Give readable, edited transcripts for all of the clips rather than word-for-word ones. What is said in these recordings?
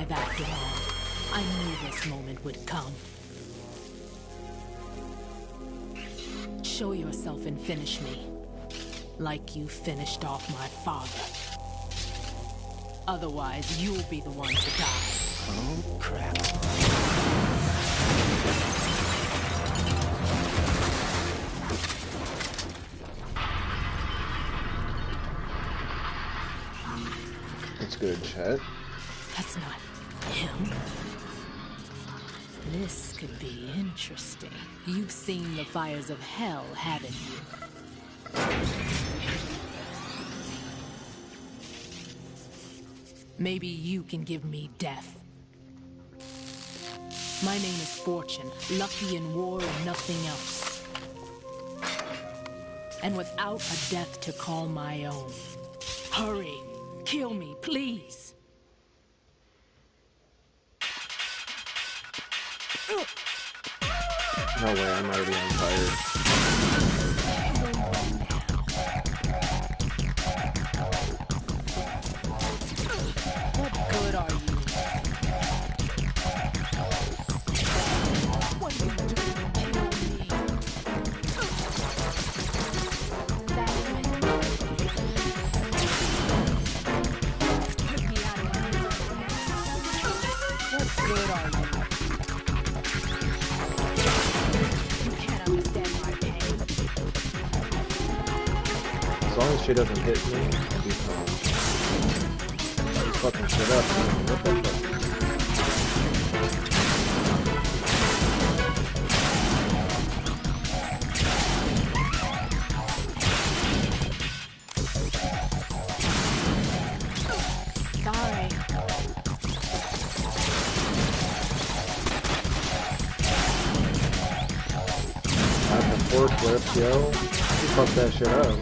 that dawn. I knew this moment would come. Show yourself and finish me. Like you finished off my father. Otherwise, you'll be the one to die. Oh, crap. That's good, Chet. That's not him. This could be interesting. You've seen the fires of hell, haven't you? Maybe you can give me death. My name is Fortune, lucky in war and nothing else. And without a death to call my own. Hurry, kill me, please. No way, I'm already on fire. What good are you? What are you doing? Kill me. That way. Put me out of my misery. What good are you? You can't understand my pain. As long as she doesn't hit me, I'll be fine. She's fucking shit up, man. What the fuck? Sorry. Not the forklift, yo. She fucked that shit up.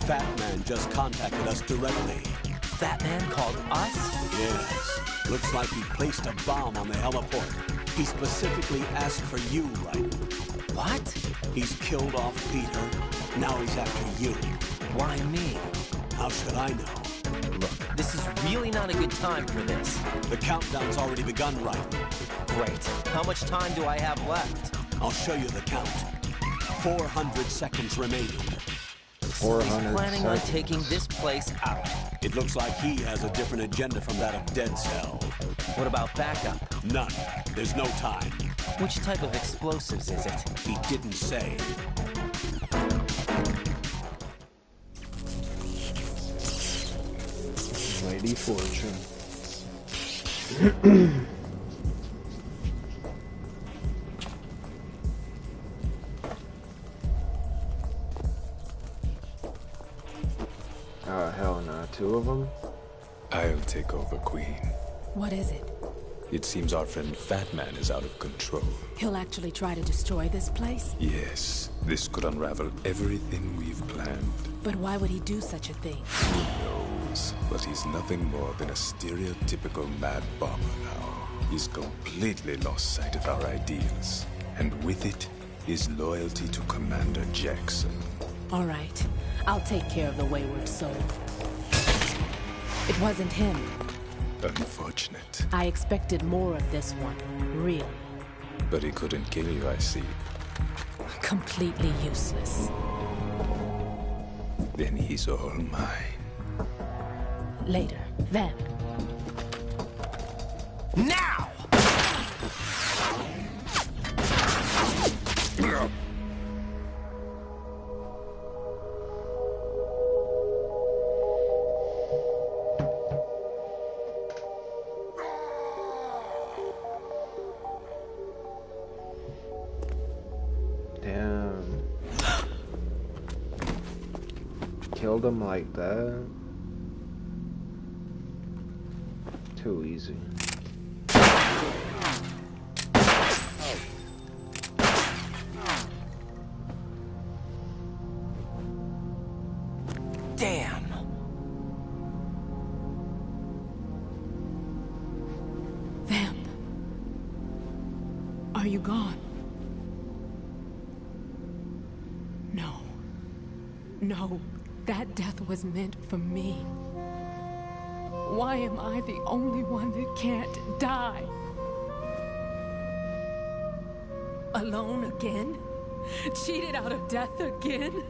Fat Man just contacted us directly. Fat Man called us? Yes. Looks like he placed a bomb on the heliport. He specifically asked for you, right? What? He's killed off Peter. Now he's after you. Why me? How should I know? Look, this is really not a good time for this. The countdown's already begun, right? Great. How much time do I have left? I'll show you the count. 400 seconds remaining. 400 He's planning on seconds. taking this place out. It looks like he has a different agenda from that of Dead Cell. What about backup? None. There's no time. Which type of explosives is it? He didn't say. Lady Fortune. Hell no. Two of them? I'll take over, Queen. What is it? It seems our friend Fat Man is out of control. He'll actually try to destroy this place? Yes, this could unravel everything we've planned. But why would he do such a thing? Who knows? But he's nothing more than a stereotypical mad bomber now. He's completely lost sight of our ideals. And with it, his loyalty to Commander Jackson. All right. I'll take care of the wayward soul. It wasn't him. Unfortunate. I expected more of this one, really. But he couldn't kill you, I see. Completely useless. Then he's all mine. Later, then. Now! killed him like that. Too easy. Damn. Vamp. Are you gone? No. No. That death was meant for me. Why am I the only one that can't die? Alone again? Cheated out of death again?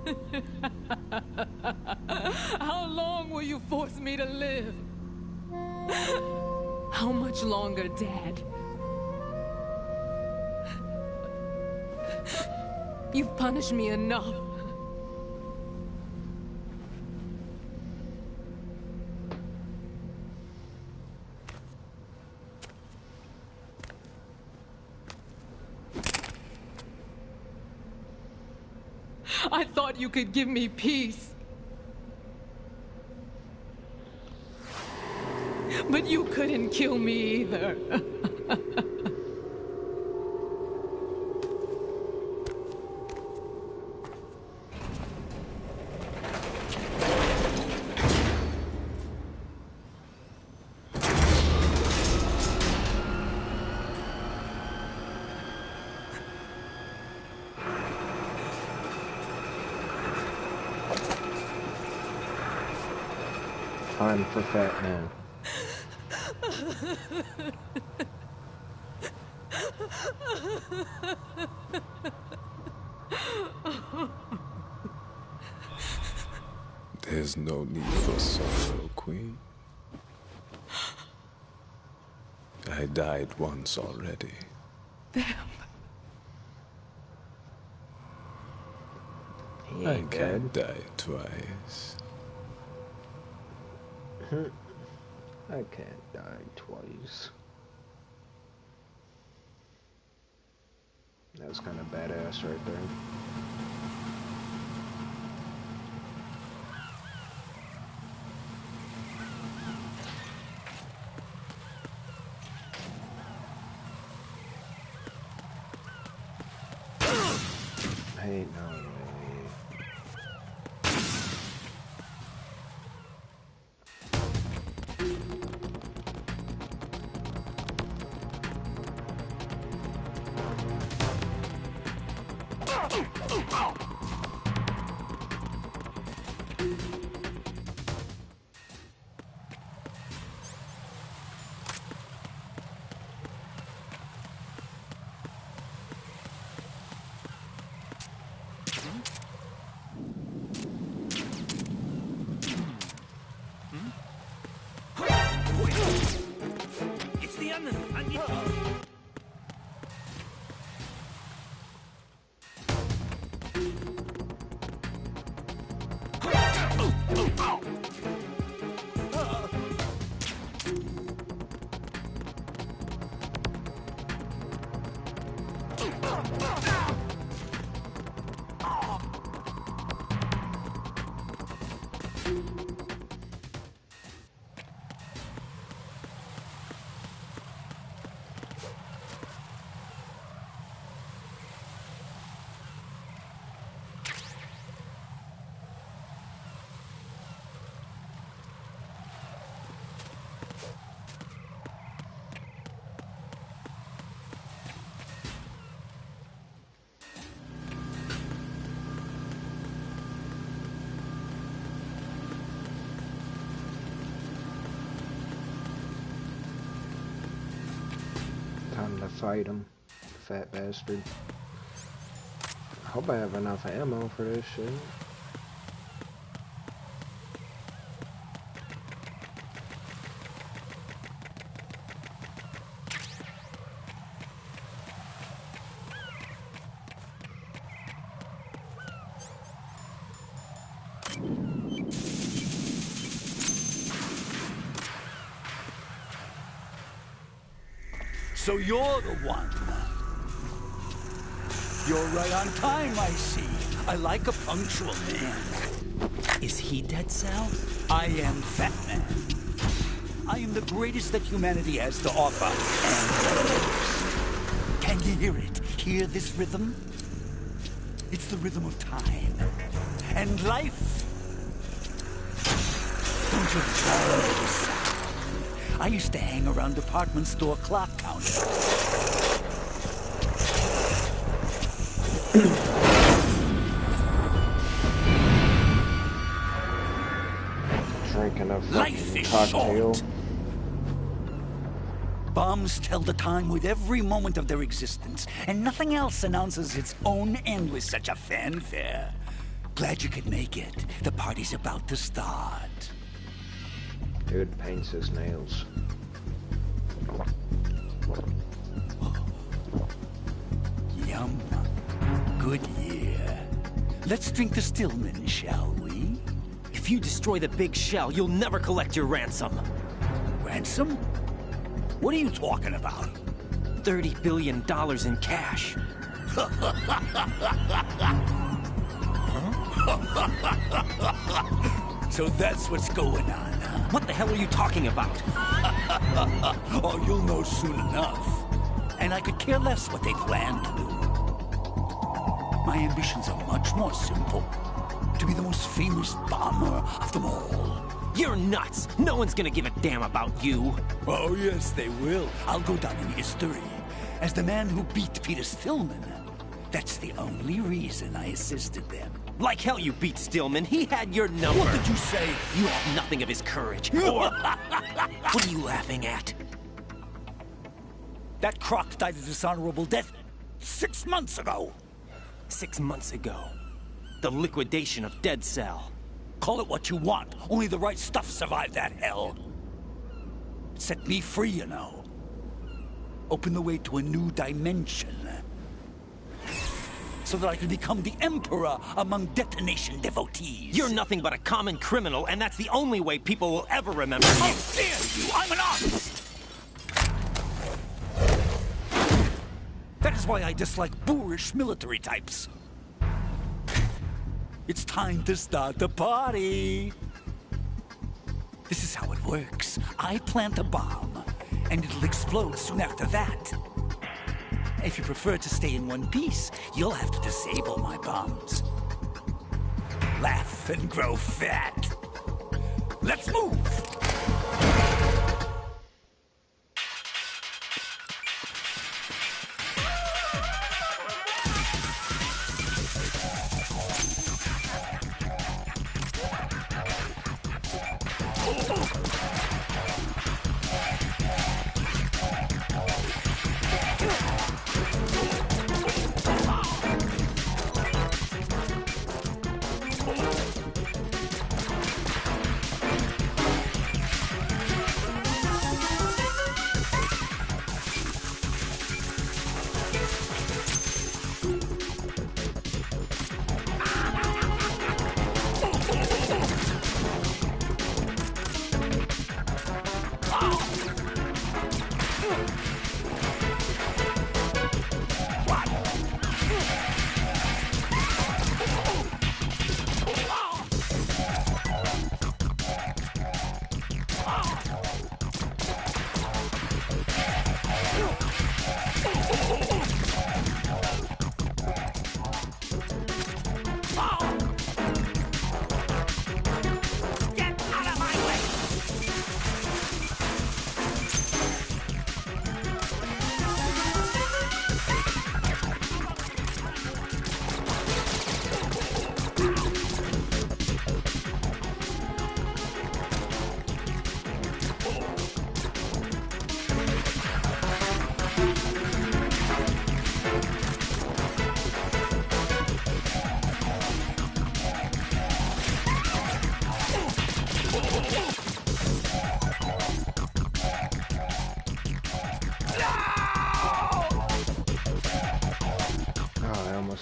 How long will you force me to live? How much longer, Dad? You've punished me enough. I thought you could give me peace. But you couldn't kill me either. Time for Fat Man. There's no need for sorrow, Queen. I died once already. He I ain't can't dead. die twice. I can't die twice. That was kind of badass right there. Ain't no way. It's the onion. I need Time to fight him, fat bastard. I hope I have enough ammo for this shit. So you're the one. You're right on time, I see. I like a punctual man. Is he Dead Cell? I am Fat Man. I am the greatest that humanity has to offer, and the most. Can you hear it? Hear this rhythm? It's the rhythm of time and life. Don't you love this sound? I used to hang around department store clock counters. Drinking a Life fucking is cocktail. short. Bombs tell the time with every moment of their existence, and nothing else announces its own end with such a fanfare. Glad you could make it. The party's about to start. Dude paints his nails. Yum. Good year. Let's drink the Stillman, shall we? If you destroy the big shell, you'll never collect your ransom. Ransom? What are you talking about? $30 billion in cash. So that's what's going on, huh? What the hell are you talking about? Oh, you'll know soon enough. And I could care less what they plan to do. My ambitions are much more simple. To be the most famous bomber of them all. You're nuts! No one's gonna give a damn about you. Oh, yes, they will. I'll go down in history as the man who beat Peter Stillman. That's the only reason I assisted them. Like hell you beat Stillman. He had your number. What did you say? You have nothing of his courage. Or... What are you laughing at? That croc died a dishonorable death 6 months ago. 6 months ago. The liquidation of Dead Cell. Call it what you want. Only the right stuff survived that hell. Set me free, you know. Open the way to a new dimension. So that I can become the Emperor among detonation devotees. You're nothing but a common criminal, and that's the only way people will ever remember you. How dare you! I'm an artist! That is why I dislike boorish military types. It's time to start the party. This is how it works. I plant a bomb, and it'll explode soon after that. If you prefer to stay in one piece, you'll have to disable my bombs. Laugh and grow fat. Let's move!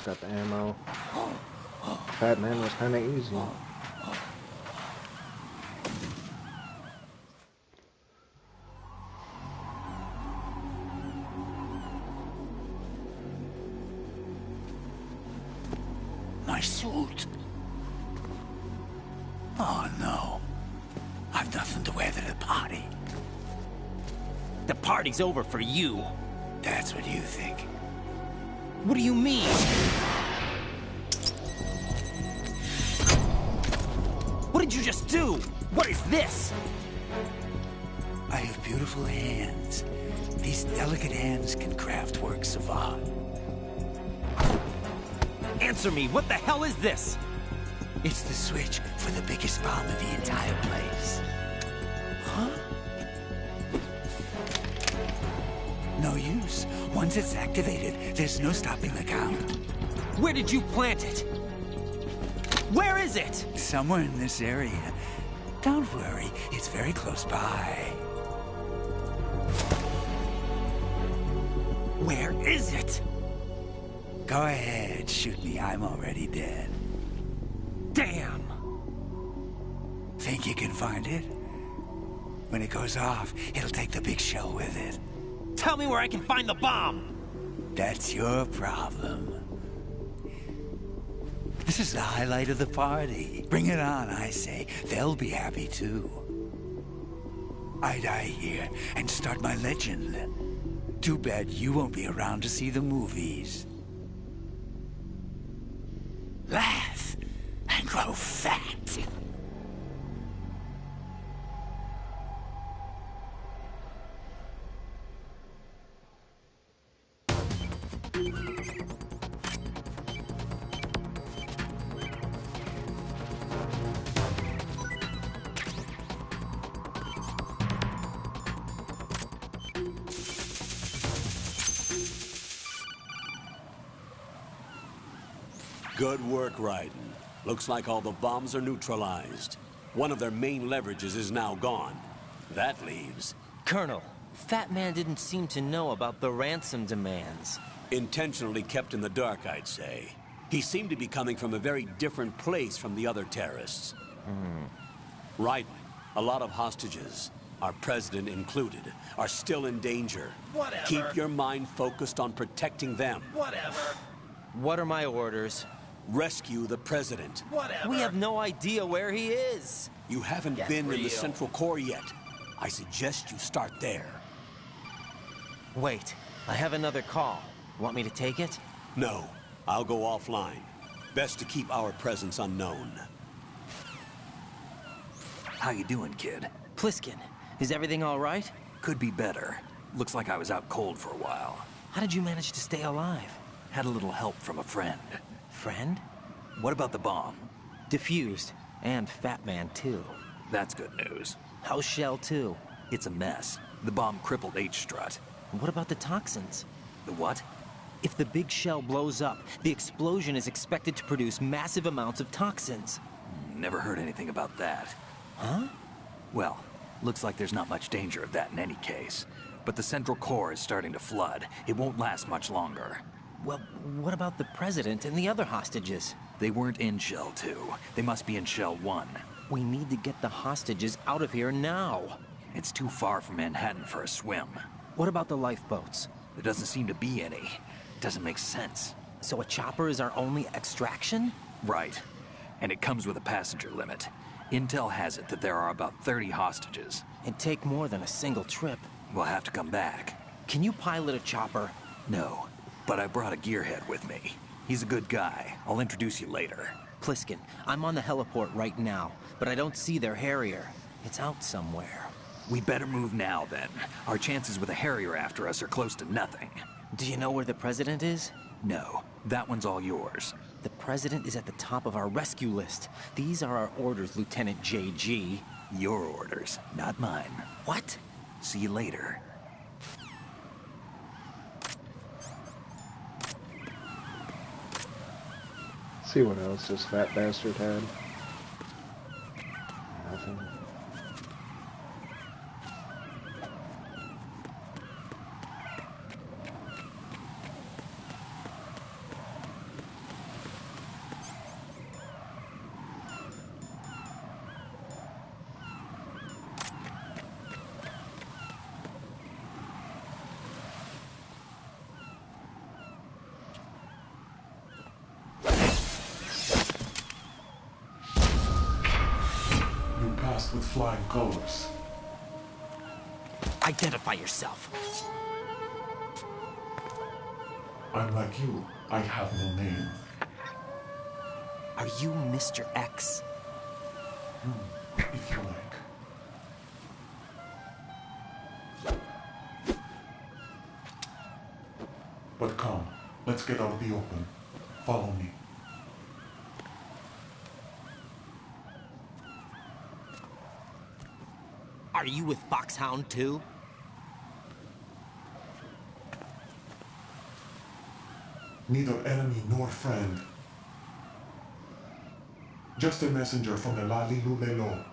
Got the ammo. Fat Man was kind of easy. Nice Oh, no. I've nothing to wear to the party. The party's over for you. That's what you think. What do you mean? What did you just do? What is this? I have beautiful hands. These delicate hands can craft works of art. Answer me, what the hell is this? It's the switch for the biggest bomb in the entire place. Huh? No use. Once it's activated, there's no stopping the count. Where did you plant it? Where is it? Somewhere in this area. Don't worry, it's very close by. Where is it? Go ahead, shoot me. I'm already dead. Damn! Think you can find it? When it goes off, it'll take the big shell with it. Tell me where I can find the bomb! That's your problem. This is the highlight of the party. Bring it on, I say. They'll be happy too. I die here and start my legend. Too bad you won't be around to see the movies. Laugh and grow fat. Good work, Raiden. Looks like all the bombs are neutralized. One of their main leverages is now gone. That leaves... Colonel, Fat Man didn't seem to know about the ransom demands. Intentionally kept in the dark, I'd say. He seemed to be coming from a very different place from the other terrorists. Raiden, a lot of hostages, our president included, are still in danger. Whatever. Keep your mind focused on protecting them. Whatever. What are my orders? Rescue the president. Whatever. We have no idea where he is. You haven't Get been in real. the Central Core yet. I suggest you start there. Wait, I have another call. Want me to take it? No, I'll go offline. Best to keep our presence unknown. How you doing, kid? Pliskin, is everything all right? Could be better. Looks like I was out cold for a while. How did you manage to stay alive? Had a little help from a friend. Friend? What about the bomb? Diffused. And Fat Man, too. That's good news. How's Shell, too? It's a mess. The bomb crippled H-Strut. What about the toxins? The what? If the big shell blows up, the explosion is expected to produce massive amounts of toxins. Never heard anything about that. Huh? Well, looks like there's not much danger of that in any case. But the Central Core is starting to flood. It won't last much longer. Well, what about the president and the other hostages? They weren't in Shell 2. They must be in Shell 1. We need to get the hostages out of here now. It's too far from Manhattan for a swim. What about the lifeboats? There doesn't seem to be any. Doesn't make sense. So a chopper is our only extraction? Right. And it comes with a passenger limit. Intel has it that there are about 30 hostages. It'd take more than a single trip. We'll have to come back. Can you pilot a chopper? No, but I brought a gearhead with me. He's a good guy. I'll introduce you later. Pliskin, I'm on the heliport right now, but I don't see their Harrier. It's out somewhere. We better move now, then. Our chances with a Harrier after us are close to nothing. Do you know where the president is? No, that one's all yours. The president is at the top of our rescue list. These are our orders, Lieutenant JG. Your orders, not mine. What? See you later. See what else this fat bastard had. Nothing. with flying colors. Identify yourself. I'm like you. I have no name. Are you Mr. X? If you like. But come, let's get out of the open. Follow me. Are you with Foxhound too? Neither enemy nor friend. Just a messenger from the Lali Lulelo.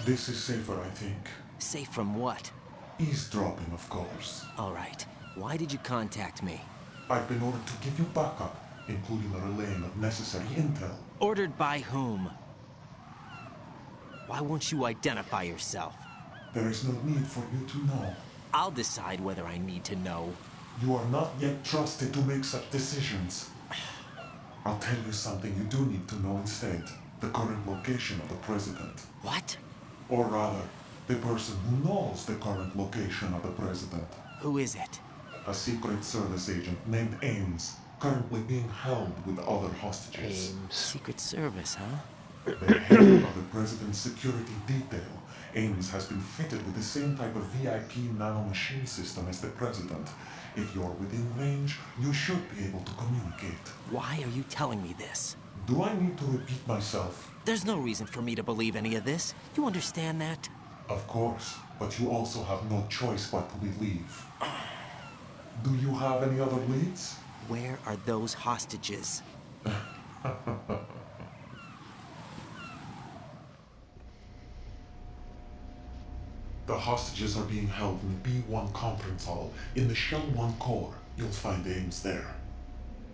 This is safer, I think. Safe from what? Eavesdropping, of course. All right. Why did you contact me? I've been ordered to give you backup, including the relaying of necessary intel. Ordered by whom? Why won't you identify yourself? There is no need for you to know. I'll decide whether I need to know. You are not yet trusted to make such decisions. I'll tell you something you do need to know instead. The current location of the president. What? Or rather, the person who knows the current location of the president. Who is it? A Secret Service agent named Ames, currently being held with other hostages. Secret Service, huh? The head of the president's security detail, Ames has been fitted with the same type of VIP nanomachine system as the president. If you're within range, you should be able to communicate. Why are you telling me this? Do I need to repeat myself? There's no reason for me to believe any of this. You understand that? Of course, but you also have no choice but to believe. Do you have any other leads? Where are those hostages? The hostages are being held in the B1 conference hall. In the Shell 1 core, you'll find Ames there.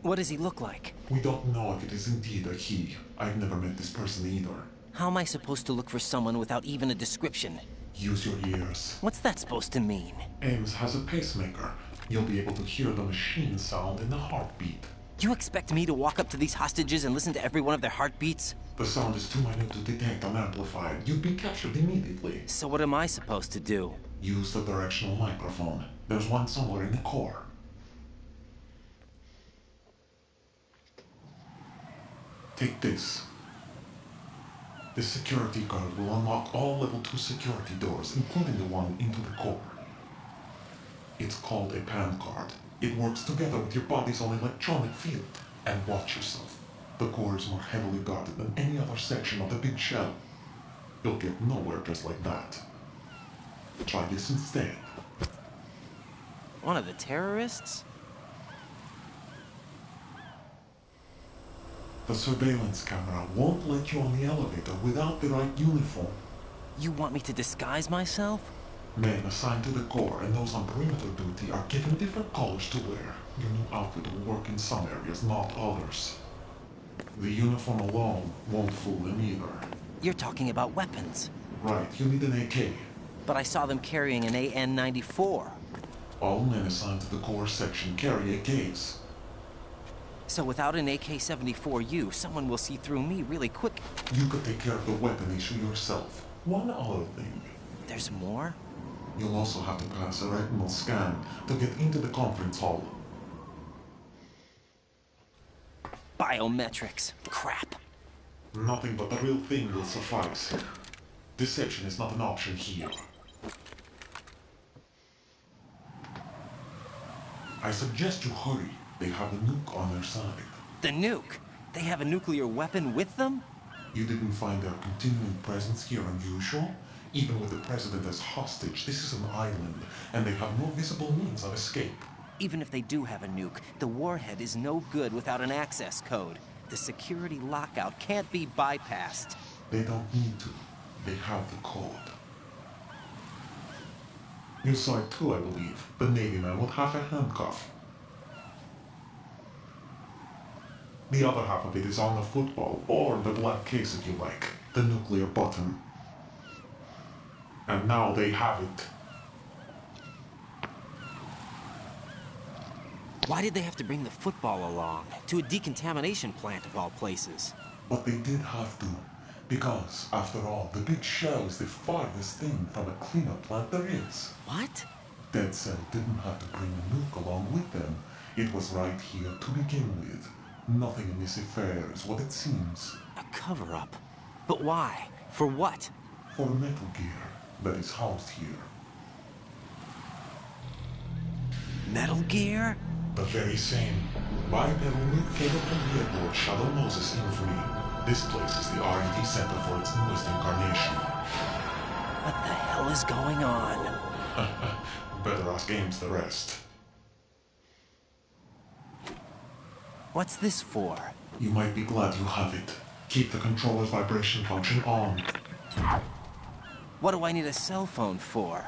What does he look like? We don't know if it is indeed a he. I've never met this person either. How am I supposed to look for someone without even a description? Use your ears. What's that supposed to mean? Ames has a pacemaker. You'll be able to hear the machine sound in the heartbeat. You expect me to walk up to these hostages and listen to every one of their heartbeats? The sound is too minute to detect unamplified. You'd be captured immediately. So what am I supposed to do? Use the directional microphone. There's one somewhere in the core. Take this. This security card will unlock all level 2 security doors, including the one into the core. It's called a PAN card. It works together with your body's own electronic field. And watch yourself. The core is more heavily guarded than any other section of the big shell. You'll get nowhere just like that. Try this instead. One of the terrorists? The surveillance camera won't let you on the elevator without the right uniform. You want me to disguise myself? Men assigned to the core and those on perimeter duty are given different colors to wear. Your new outfit will work in some areas, not others. The uniform alone won't fool them either. You're talking about weapons. Right, you need an AK. But I saw them carrying an AN-94. All men assigned to the core section carry AKs. So without an AK-74U, someone will see through me really quick. You could take care of the weapon issue yourself. One other thing. There's more? You'll also have to pass a retinal scan to get into the conference hall. Biometrics. Crap. Nothing but the real thing will suffice. Deception is not an option here. I suggest you hurry. They have a nuke on their side. The nuke? They have a nuclear weapon with them? You didn't find their continuing presence here unusual? Even with the president as hostage, this is an island, and they have no visible means of escape. Even if they do have a nuke, the warhead is no good without an access code. The security lockout can't be bypassed. They don't need to. They have the code. You saw it too, I believe. The Navy man with half a handcuff. The other half of it is on the football, or the black case if you like. The nuclear button. And now they have it. Why did they have to bring the football along? To a decontamination plant of all places. But they did have to. Because, after all, the big shell is the farthest thing from a cleanup plant there is. What? Dead Cell didn't have to bring a nuke along with them. It was right here to begin with. Nothing in this affair is what it seems. A cover-up? But why? For what? For Metal Gear that is housed here. Metal Gear? The very same. Bipedal nuke came from the Lord Shadow Moses infamy. This place is the R&D center for its newest incarnation. What the hell is going on? Better ask Ames the rest. What's this for? You might be glad you have it. Keep the controller's vibration function on. What do I need a cell phone for?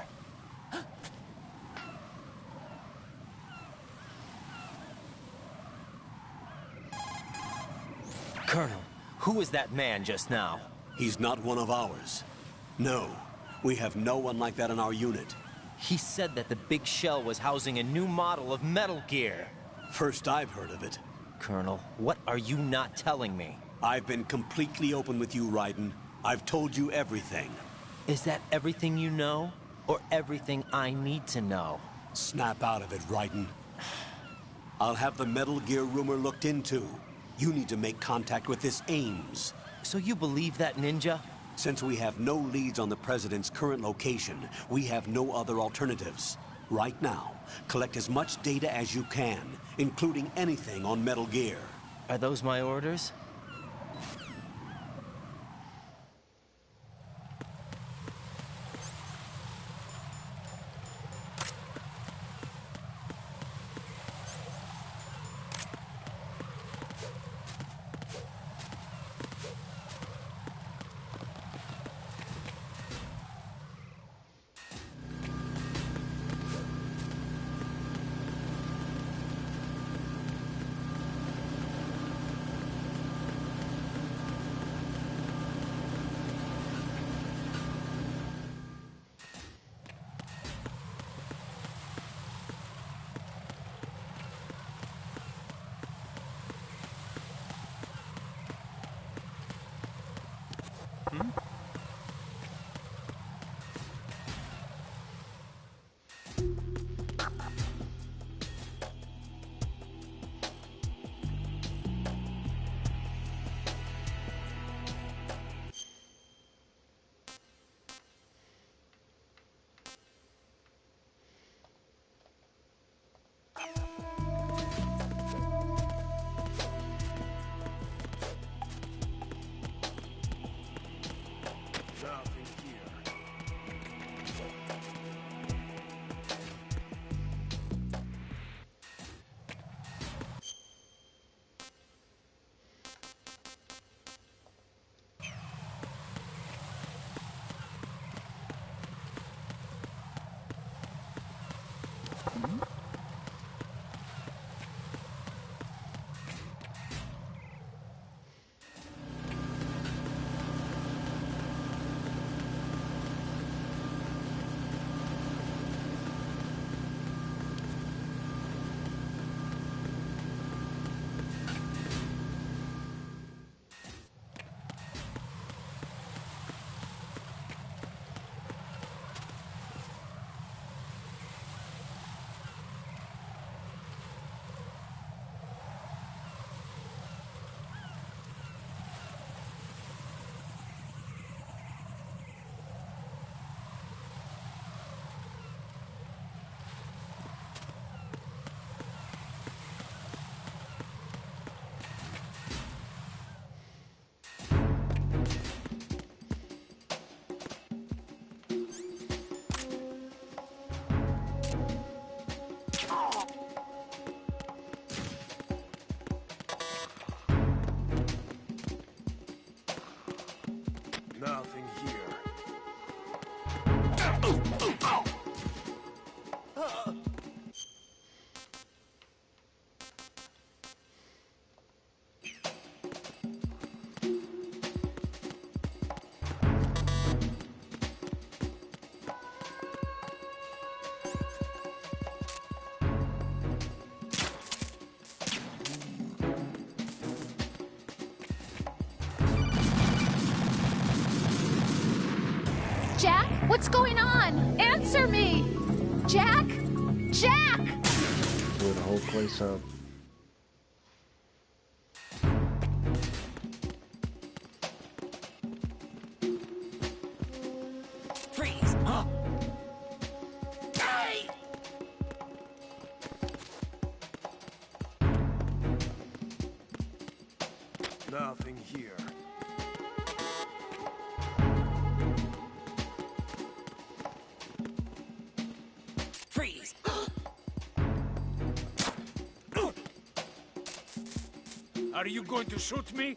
Colonel, who was that man just now? He's not one of ours. No, we have no one like that in our unit. He said that the big shell was housing a new model of Metal Gear. First I've heard of it. Colonel, what are you not telling me? I've been completely open with you, Raiden. I've told you everything. Is that everything you know? Or everything I need to know? Snap out of it, Raiden. I'll have the Metal Gear rumor looked into. You need to make contact with this Ames. So you believe that ninja? Since we have no leads on the President's current location, we have no other alternatives. Right now, collect as much data as you can, including anything on Metal Gear. Are those my orders? What's going on? Answer me! Jack? Jack! Blew the whole place up. Freeze! Huh? Hey! Nothing here. Freeze! Are you going to shoot me?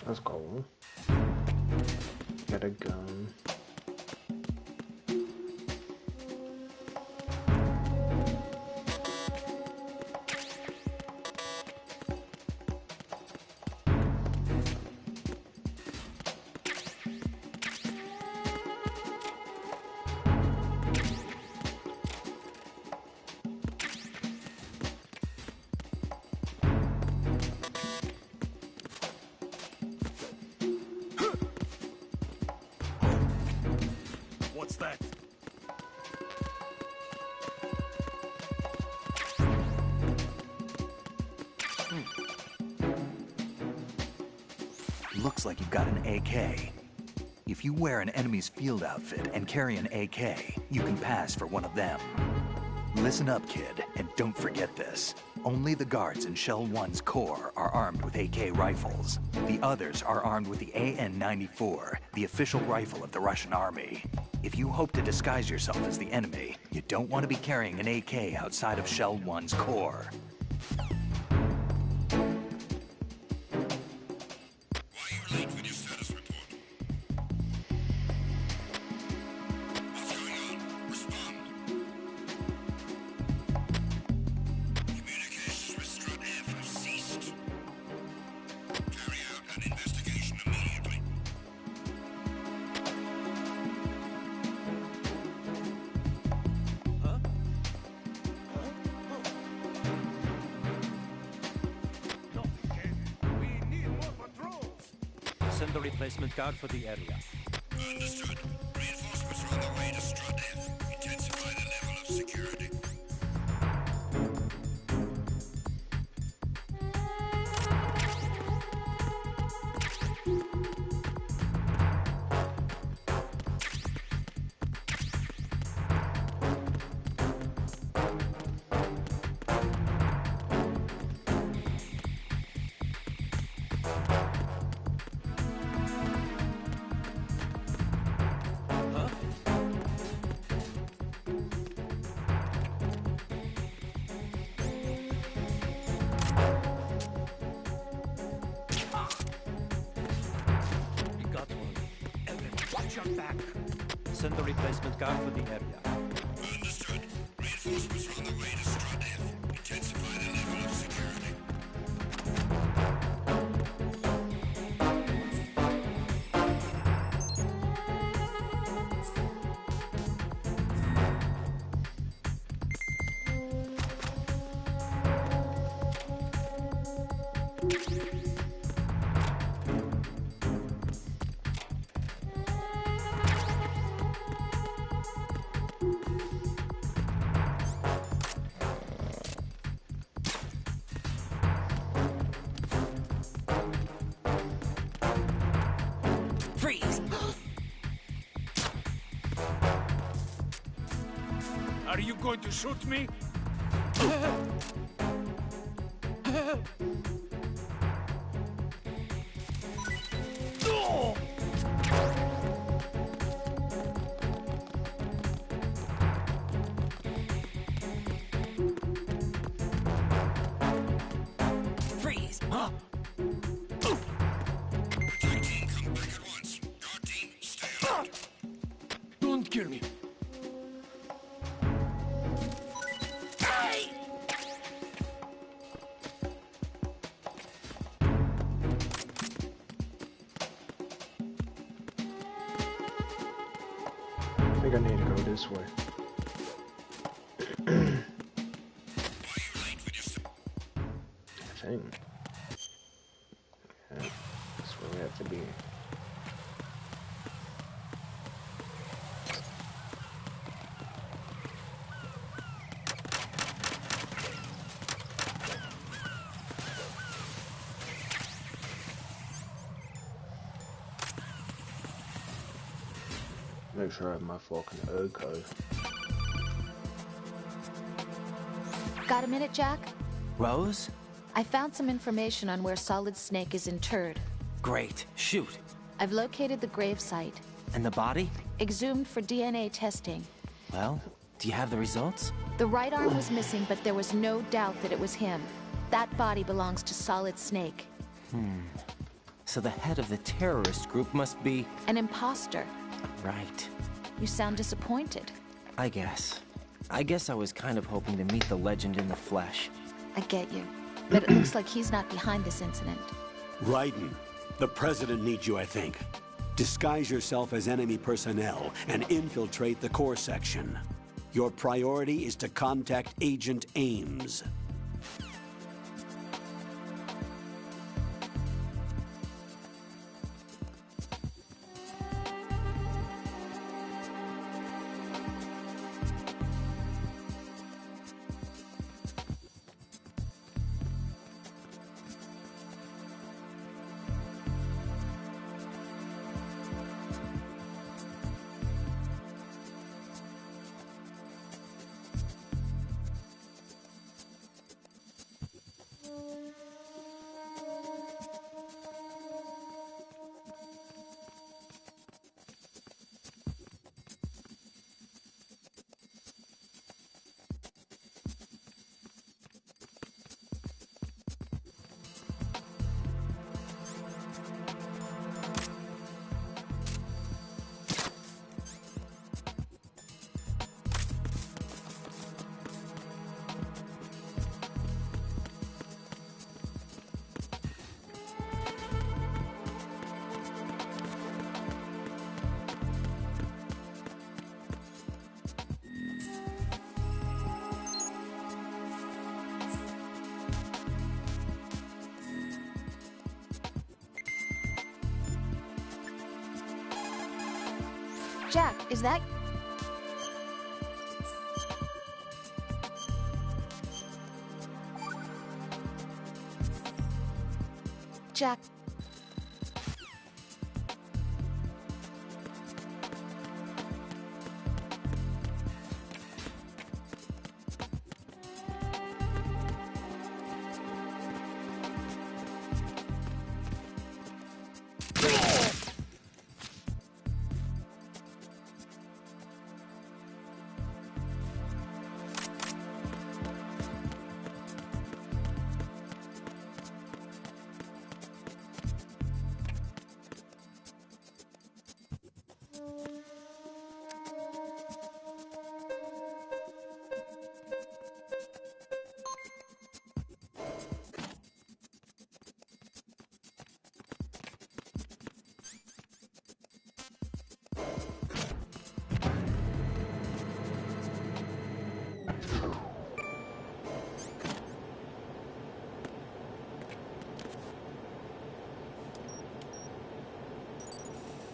Let's go. Got a gun. What's that? Looks like you've got an AK. If you wear an enemy's field outfit and carry an AK, you can pass for one of them. Listen up, kid, and don't forget this. Only the guards in Shell 1's Corps are armed with AK rifles. The others are armed with the AN-94, the official rifle of the Russian army. If you hope to disguise yourself as the enemy, you don't want to be carrying an AK outside of Shell 1's Corps. Send a replacement guard for the area. Understood. Reinforcements are on the way to Strut F. Intensify the level of security. Send a replacement guard for the area. Understood. Reinforcements are on the way to Strut F. Intensify the level of security. Are you going to shoot me? Freeze! Team, come back at once. Guard team, stay alert. Don't kill me. I think I need to go this way. I think. Yeah, that's where we have to be. Make sure I have my fucking herb code. Got a minute, Jack? Rose? I found some information on where Solid Snake is interred. Great. Shoot. I've located the gravesite. And the body? Exhumed for DNA testing. Well, do you have the results? The right arm was missing, but there was no doubt that it was him. That body belongs to Solid Snake. So the head of the terrorist group must be... An imposter. Right. You sound disappointed. I guess I was kind of hoping to meet the legend in the flesh. I get you. But it looks like he's not behind this incident. Raiden, the president needs you, I think. Disguise yourself as enemy personnel and infiltrate the core section. Your priority is to contact Agent Ames. Jack, is that... Jack...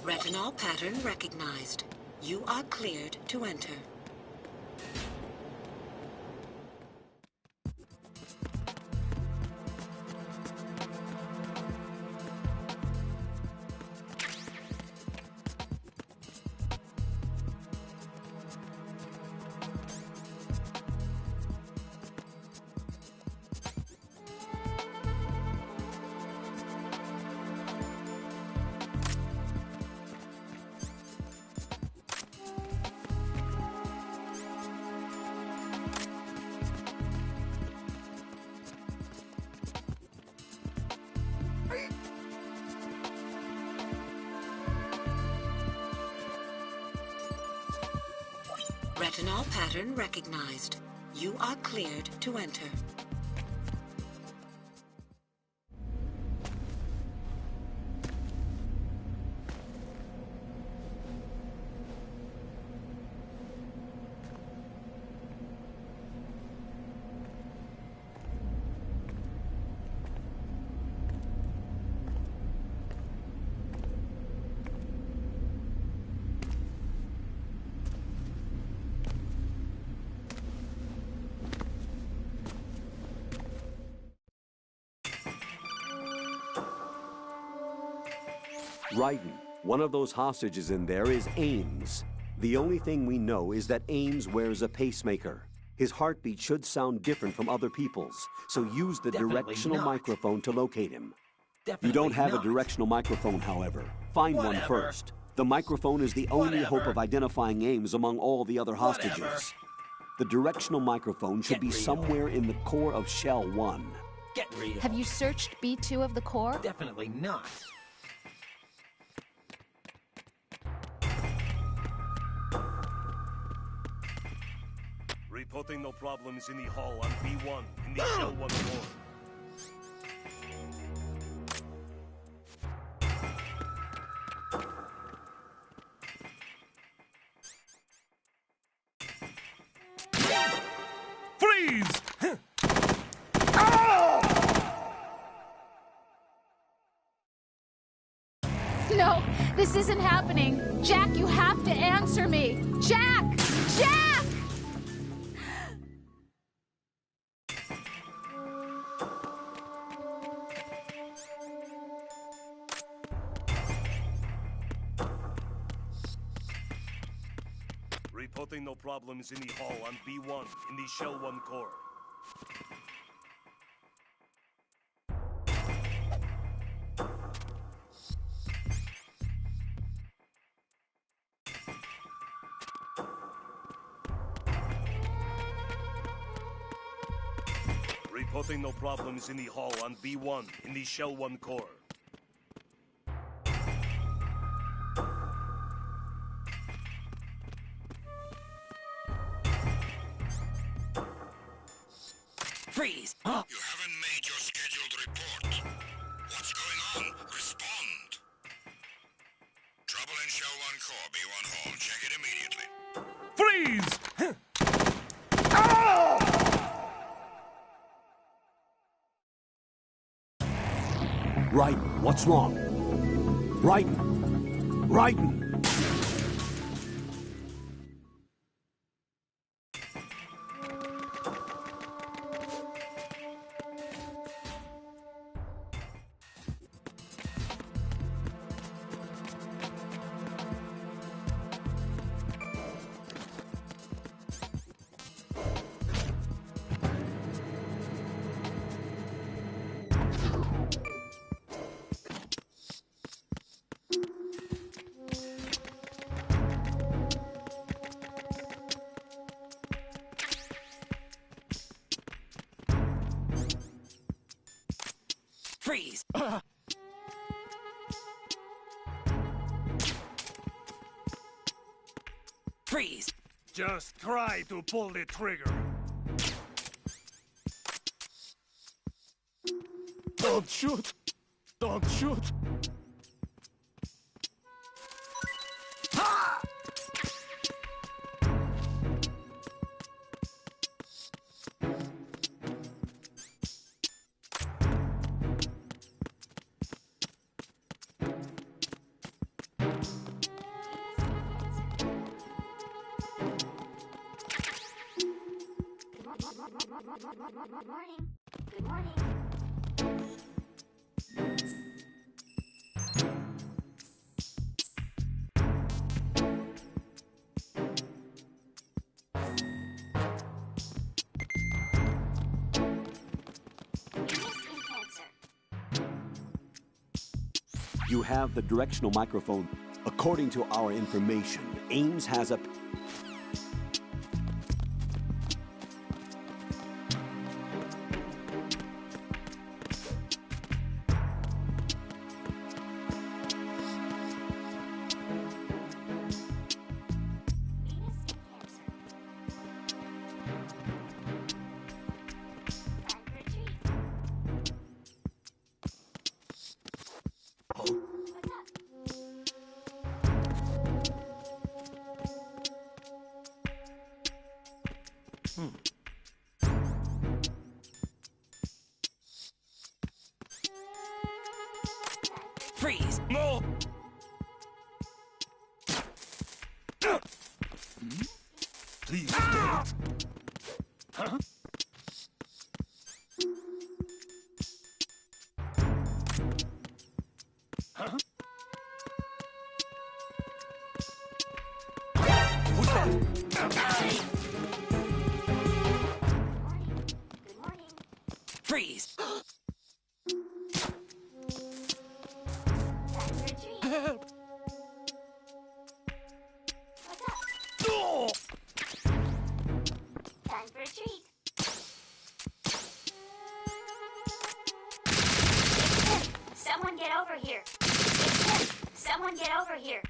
Retinol pattern recognized. You are cleared to enter. Retinol pattern recognized. You are cleared to enter. Raiden, one of those hostages in there is Ames. The only thing we know is that Ames wears a pacemaker. His heartbeat should sound different from other people's, so use the directional microphone to locate him. You don't have a directional microphone, however. Find one first. The microphone is the only hope of identifying Ames among all the other hostages. The directional microphone should be somewhere in the core of Shell 1. Get real. Have you searched B2 of the core? Definitely not. Reporting no problems in the hall on B1 in the Shell 1 core. Freeze! No, this isn't happening. Jack, you have to answer me. Jack! Jack! Reporting no problems in the hall on B1 in the Shell 1 core. Reporting no problems in the hall on B1 in the Shell 1 core. Freeze! You haven't made your scheduled report. What's going on? Respond. Trouble in Shell 1 core, B1 hall. Check it immediately. Freeze! Raiden, what's wrong? Raiden! Raiden! Freeze! Freeze! Just try to pull the trigger. Don't shoot! Don't shoot! Morning. Good morning. You have the directional microphone. According to our information, Ames has a... Freeze! No! Please don't. Huh? Huh? Who's that? Freeze! Help! What's up? Time for a treat. Someone get over here. Someone get over here.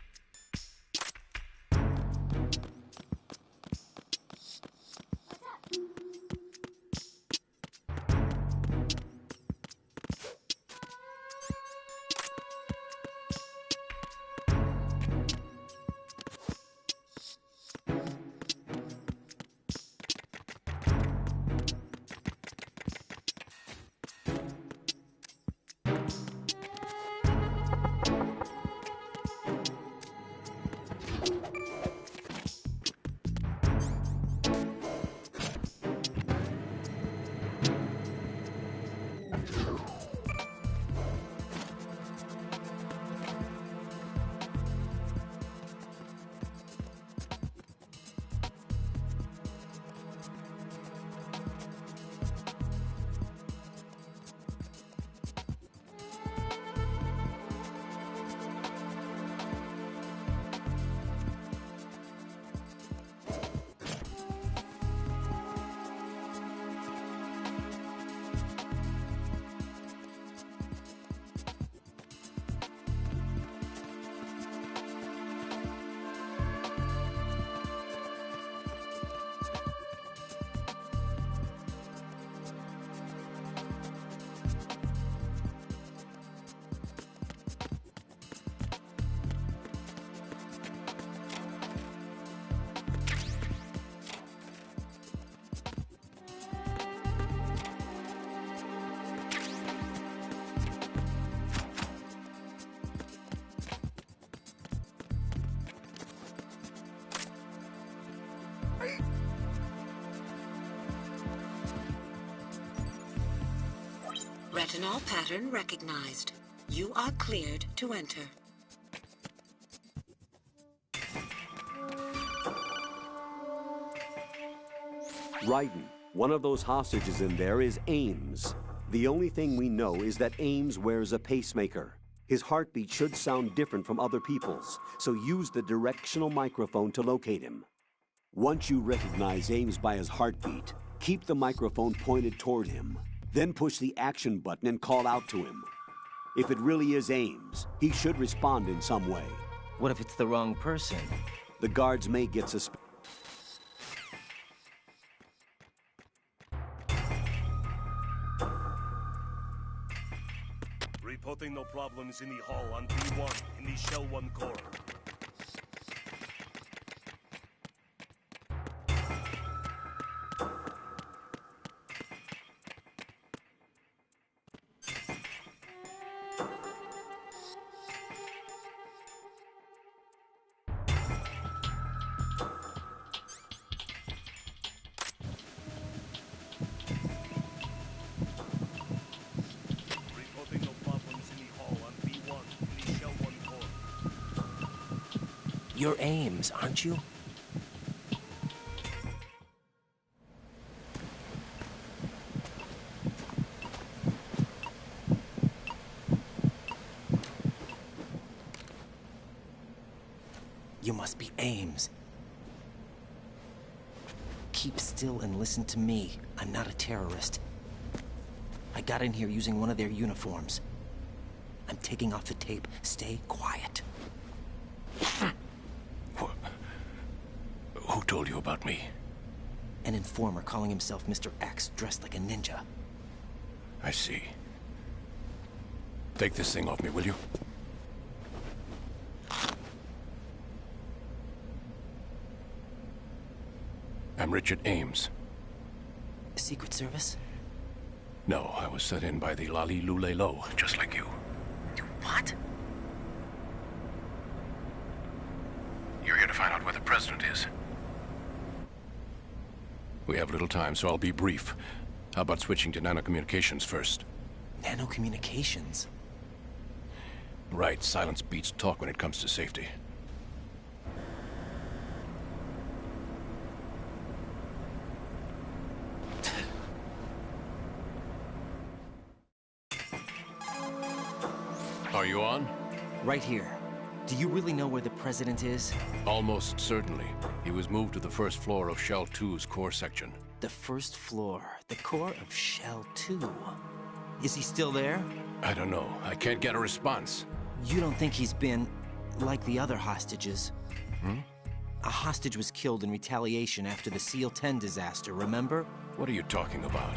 What's up? Retinol pattern recognized. You are cleared to enter. Raiden, one of those hostages in there is Ames. The only thing we know is that Ames wears a pacemaker. His heartbeat should sound different from other people's, so use the directional microphone to locate him. Once you recognize Ames by his heartbeat, keep the microphone pointed toward him. Then push the action button and call out to him. If it really is Ames, he should respond in some way. What if it's the wrong person? The guards may get suspicious. Reporting no problems in the hall on B1 in the Shell 1 core. You're Ames, aren't you? You must be Ames. Keep still and listen to me. I'm not a terrorist. I got in here using one of their uniforms. I'm taking off the tape. Stay quiet. Who told you about me? An informer calling himself Mr. X, dressed like a ninja. I see. Take this thing off me, will you? I'm Richard Ames. Secret Service? No, I was sent in by the Lali Lule Lo, just like you. What? You're here to find out where the president is. We have little time, so I'll be brief. How about switching to nanocommunications first? Nanocommunications? Right, silence beats talk when it comes to safety. Are you on? Right here. Do you really know where the president is? Almost certainly. He was moved to the first floor of Shell 2's core section. The first floor. The core of Shell 2. Is he still there? I don't know. I can't get a response. You don't think he's been like the other hostages? Hmm? A hostage was killed in retaliation after the SEAL 10 disaster, remember? What are you talking about?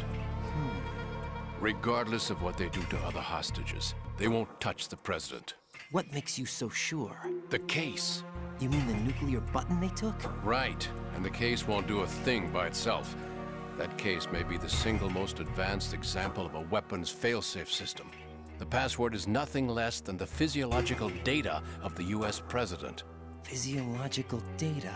Regardless of what they do to other hostages, they won't touch the president. What makes you so sure? The case. You mean the nuclear button they took? Right. And the case won't do a thing by itself. That case may be the single most advanced example of a weapons failsafe system. The password is nothing less than the physiological data of the US president. Physiological data?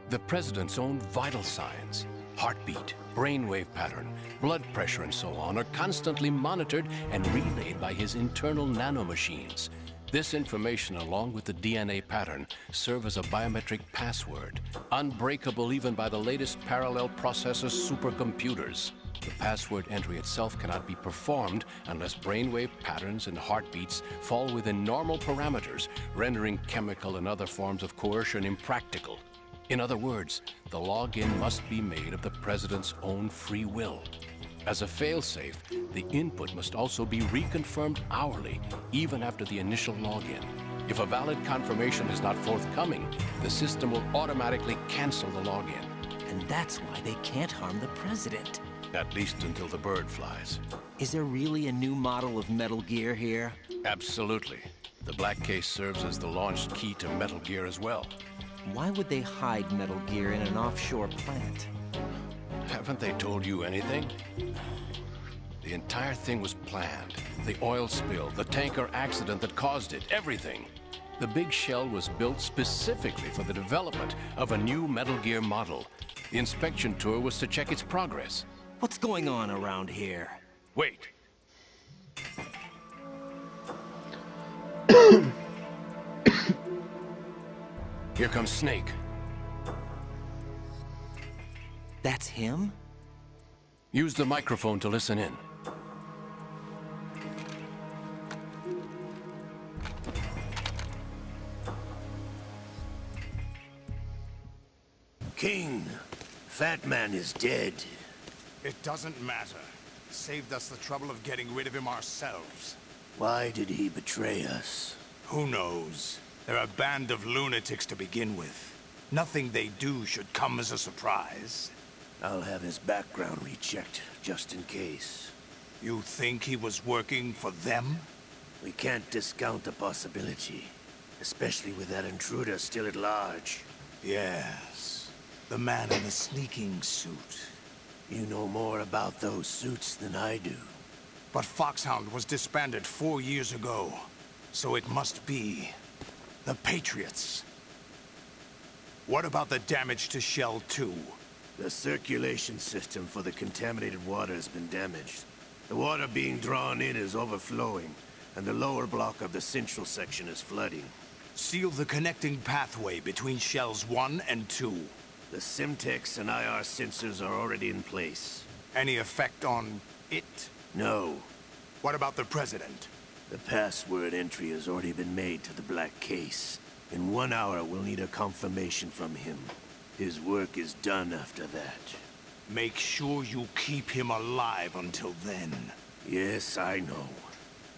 The president's own vital signs, heartbeat, brainwave pattern, blood pressure and so on are constantly monitored and relayed by his internal nanomachines. This information, along with the DNA pattern, serve as a biometric password, unbreakable even by the latest parallel processor supercomputers. The password entry itself cannot be performed unless brainwave patterns and heartbeats fall within normal parameters, rendering chemical and other forms of coercion impractical. In other words, the login must be made of the president's own free will. As a failsafe, the input must also be reconfirmed hourly, even after the initial login. If a valid confirmation is not forthcoming, the system will automatically cancel the login. And that's why they can't harm the president. At least until the bird flies. Is there really a new model of Metal Gear here? Absolutely. The Black Case serves as the launch key to Metal Gear as well. Why would they hide Metal Gear in an offshore plant? Haven't they told you anything? The entire thing was planned. The oil spill, the tanker accident that caused it, everything. The big shell was built specifically for the development of a new Metal Gear model. The inspection tour was to check its progress. What's going on around here? Wait. Here comes Snake. That's him? Use the microphone to listen in. King, Fat Man is dead. It doesn't matter. Saved us the trouble of getting rid of him ourselves. Why did he betray us? Who knows? They're a band of lunatics to begin with. Nothing they do should come as a surprise. I'll have his background rechecked, just in case. You think he was working for them? We can't discount the possibility. Especially with that intruder still at large. Yes. The man in the sneaking suit. You know more about those suits than I do. But Foxhound was disbanded 4 years ago. So it must be the Patriots. What about the damage to Shell 2? The circulation system for the contaminated water has been damaged. The water being drawn in is overflowing, and the lower block of the central section is flooding. Seal the connecting pathway between Shells 1 and 2. The Simtex and IR sensors are already in place. Any effect on it? No. What about the President? The password entry has already been made to the Black Case. In 1 hour, we'll need a confirmation from him. His work is done after that. Make sure you keep him alive until then. Yes, I know.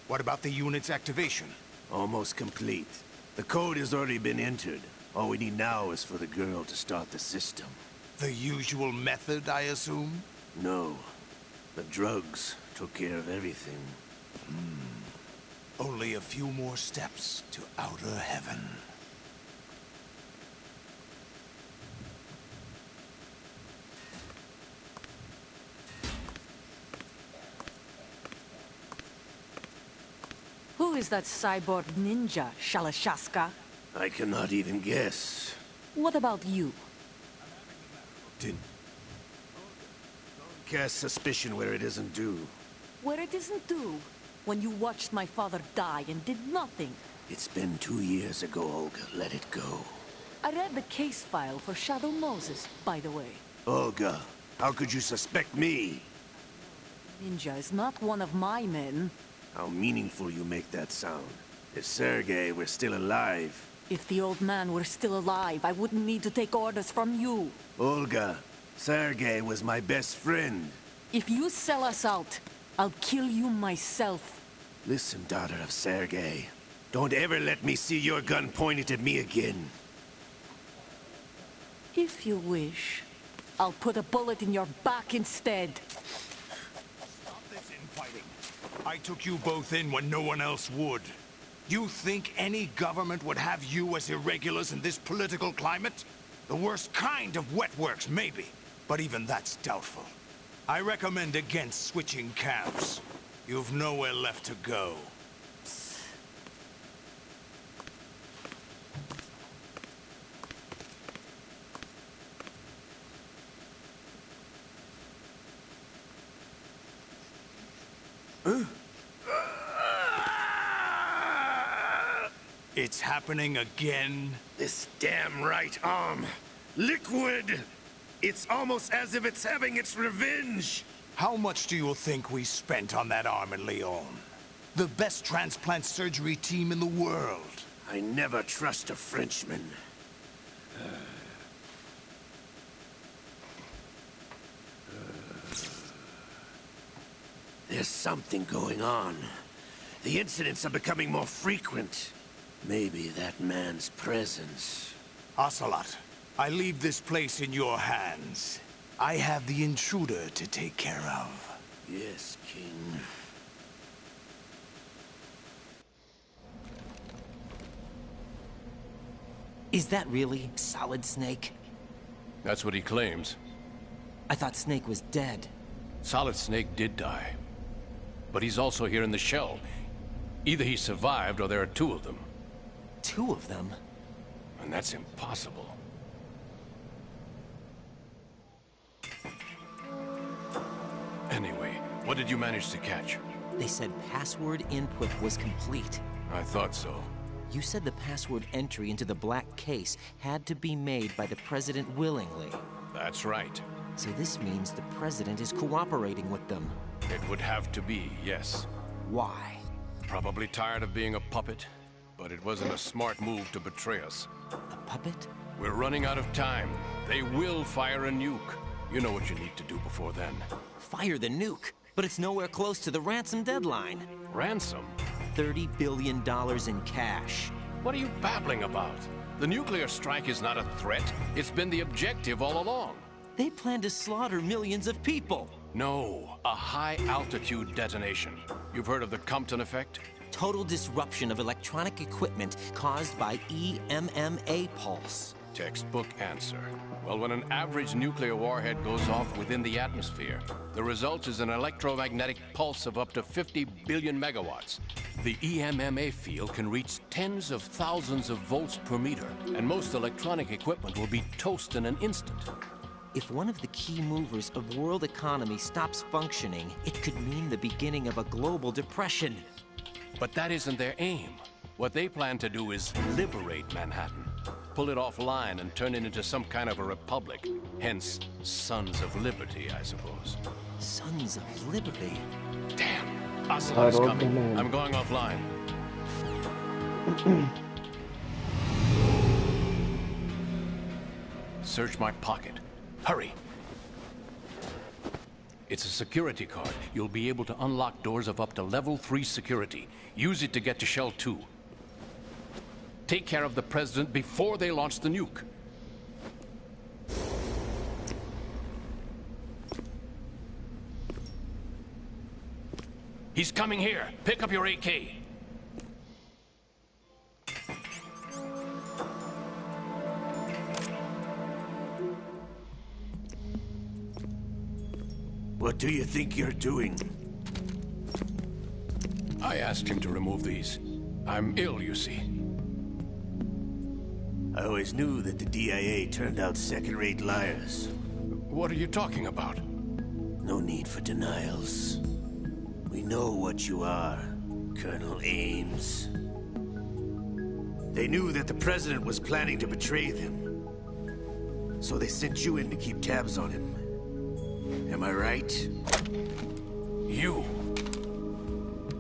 What about the unit's activation? Almost complete. The code has already been entered. All we need now is for the girl to start the system. The usual method, I assume? No. The drugs took care of everything. Only a few more steps to outer heaven. Who is that cyborg ninja, Shalashaska? I cannot even guess. What about you? Didn't cast suspicion where it isn't due. Where it isn't due? When you watched my father die and did nothing. It's been 2 years ago, Olga. Let it go. I read the case file for Shadow Moses, by the way. Olga, how could you suspect me? Ninja is not one of my men. How meaningful you make that sound. If Sergei were still alive... If the old man were still alive, I wouldn't need to take orders from you. Olga, Sergei was my best friend. If you sell us out, I'll kill you myself. Listen, daughter of Sergei. Don't ever let me see your gun pointed at me again. If you wish, I'll put a bullet in your back instead. Stop this infighting. I took you both in when no one else would. You think any government would have you as irregulars in this political climate? The worst kind of wet works, maybe. But even that's doubtful. I recommend against switching camps. You've nowhere left to go. It's happening again? This damn right arm. Liquid! It's almost as if it's having its revenge! How much do you think we spent on that arm in Lyon? The best transplant surgery team in the world. I never trust a Frenchman. There's something going on. The incidents are becoming more frequent. Maybe that man's presence. Ocelot, I leave this place in your hands. I have the intruder to take care of. Yes, King. Is that really Solid Snake? That's what he claims. I thought Snake was dead. Solid Snake did die. But he's also here in the shell. Either he survived or there are two of them. Two of them? And that's impossible. Anyway, what did you manage to catch? They said password input was complete. I thought so. You said the password entry into the black case had to be made by the President willingly. That's right. So this means the President is cooperating with them. It would have to be, yes. Why? Probably tired of being a puppet, but it wasn't a smart move to betray us. A puppet? We're running out of time. They will fire a nuke. You know what you need to do before then. Fire the nuke? But it's nowhere close to the ransom deadline. Ransom? $30 billion in cash. What are you babbling about? The nuclear strike is not a threat. It's been the objective all along. They plan to slaughter millions of people. No, a high-altitude detonation. You've heard of the Compton effect? Total disruption of electronic equipment caused by EMMA pulse. Textbook answer. Well, when an average nuclear warhead goes off within the atmosphere, the result is an electromagnetic pulse of up to 50 billion megawatts. The EMMA field can reach tens of thousands of volts per meter, and most electronic equipment will be toast in an instant. If one of the key movers of world economy stops functioning, it could mean the beginning of a global depression. But that isn't their aim. What they plan to do is liberate Manhattan. Pull it offline and turn it into some kind of a republic. Hence, Sons of Liberty, I suppose. Sons of Liberty? Damn! Ocelot is coming. I'm going offline. Search my pocket. Hurry! It's a security card. You'll be able to unlock doors of up to level 3 security. Use it to get to Shell 2. Take care of the President before they launch the nuke. He's coming here. Pick up your AK. What do you think you're doing? I asked him to remove these. I'm ill, you see. I always knew that the DIA turned out second-rate liars. What are you talking about? No need for denials. We know what you are, Colonel Ames. They knew that the President was planning to betray them. So they sent you in to keep tabs on him. Am I right? You?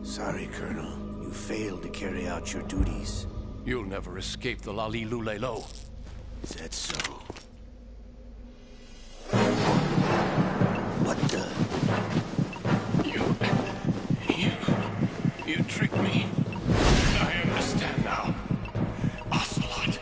Sorry, Colonel. You failed to carry out your duties. You'll never escape the Lali Lulelo. Is that so? What the? You tricked me. I understand now. Ocelot.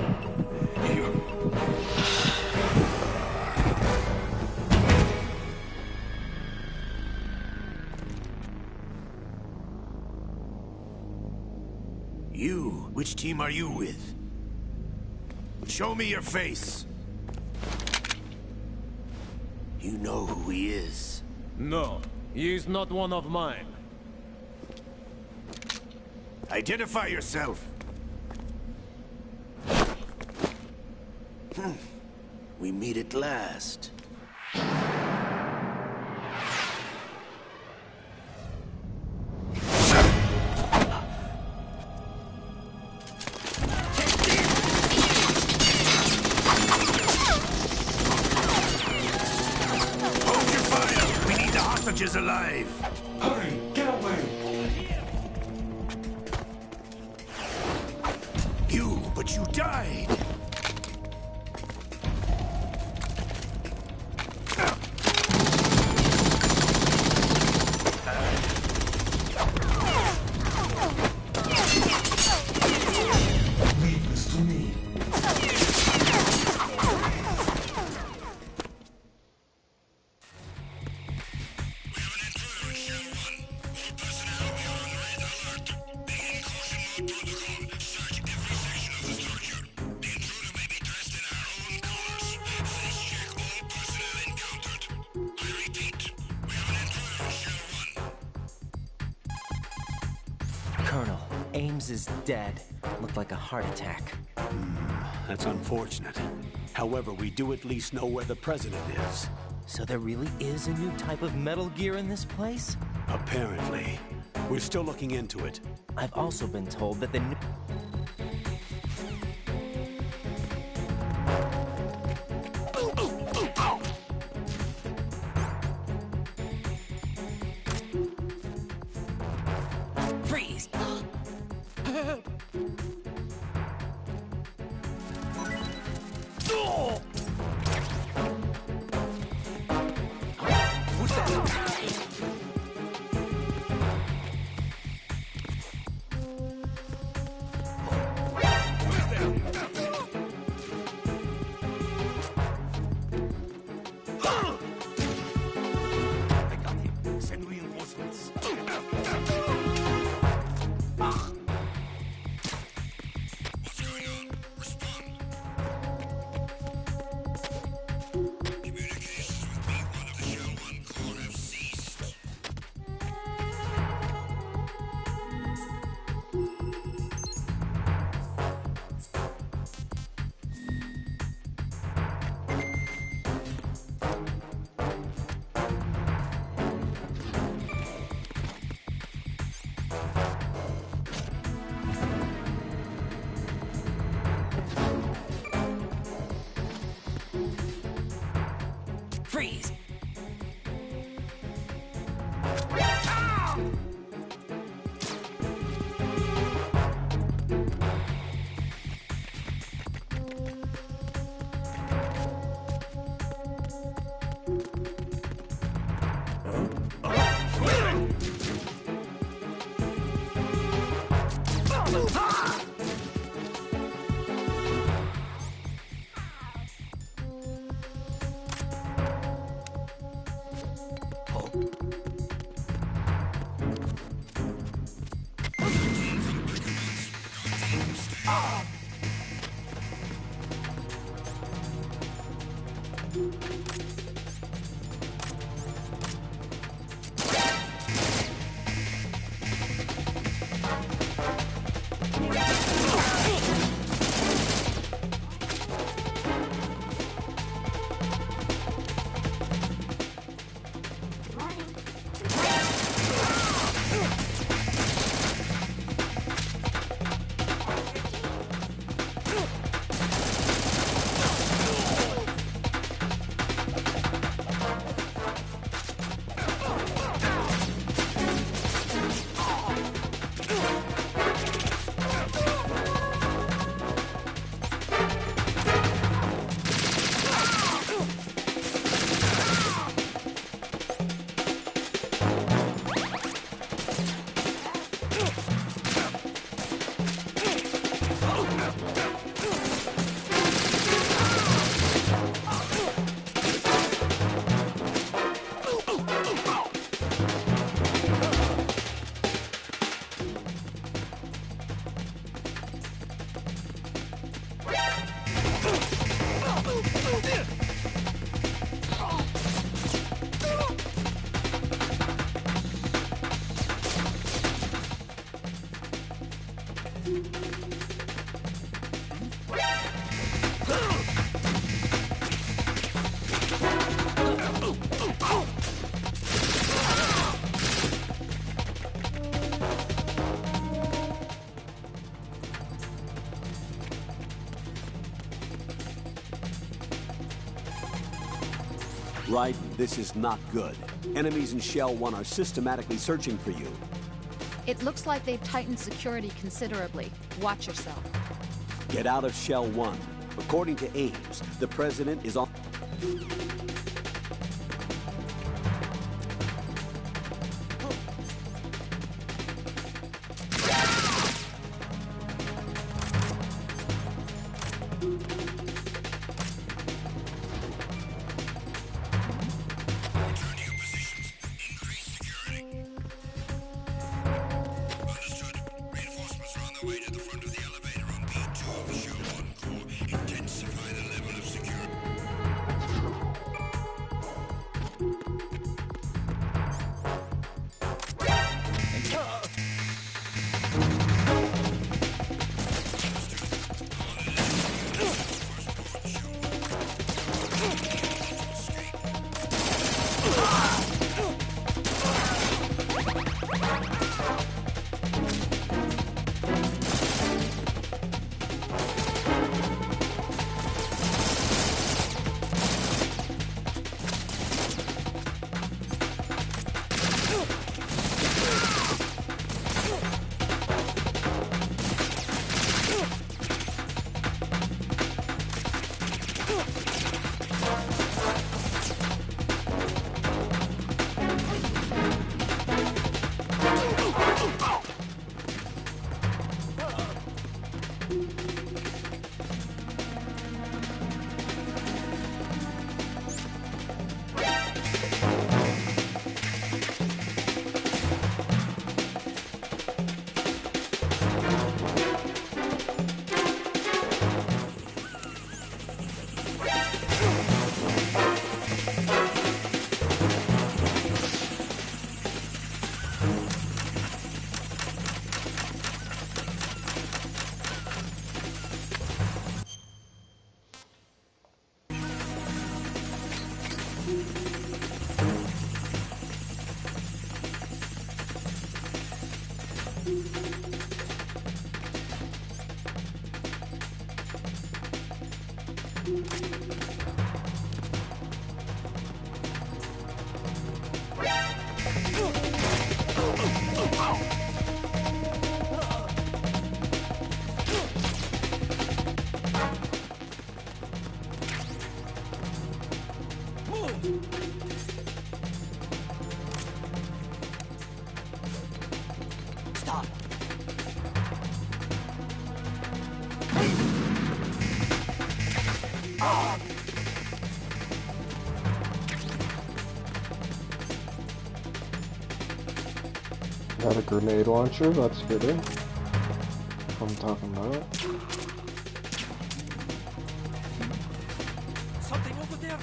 You? Which team are you with? Show me your face. You know who he is. No, he is not one of mine. Identify yourself. We meet at last. Is alive. Hurry, get away. But you died. Leave this to me. Colonel, Ames is dead. Looked like a heart attack. That's unfortunate. However, we do at least know where the President is. So there really is a new type of Metal Gear in this place? Apparently. We're still looking into it. I've also been told that the new... Freeze! Send reinforcements. What's going on? Respond. Communications with B1 of the Shell 1 Corps have ceased. Freeze! Right, this is not good. Enemies in Shell 1 are systematically searching for you. It looks like they've tightened security considerably. Watch yourself. Get out of Shell 1. According to Ames, the president is on... Stop. Got a grenade launcher, that's fitting. I'm talking about. Something over there.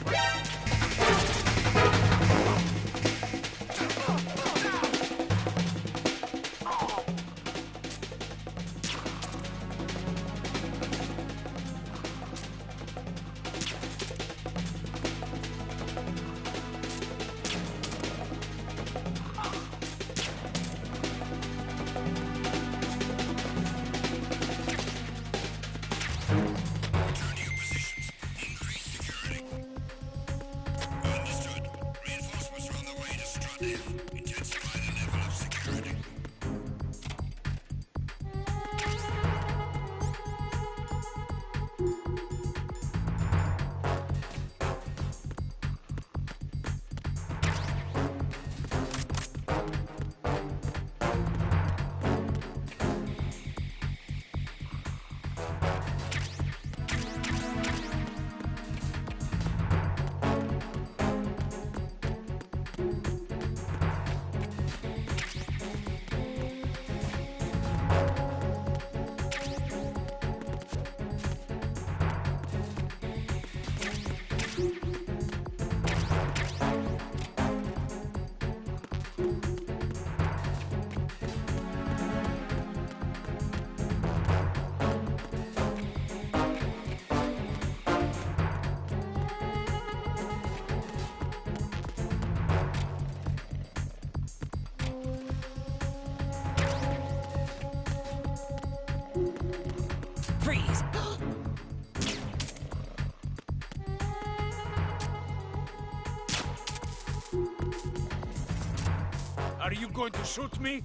Are you going to shoot me?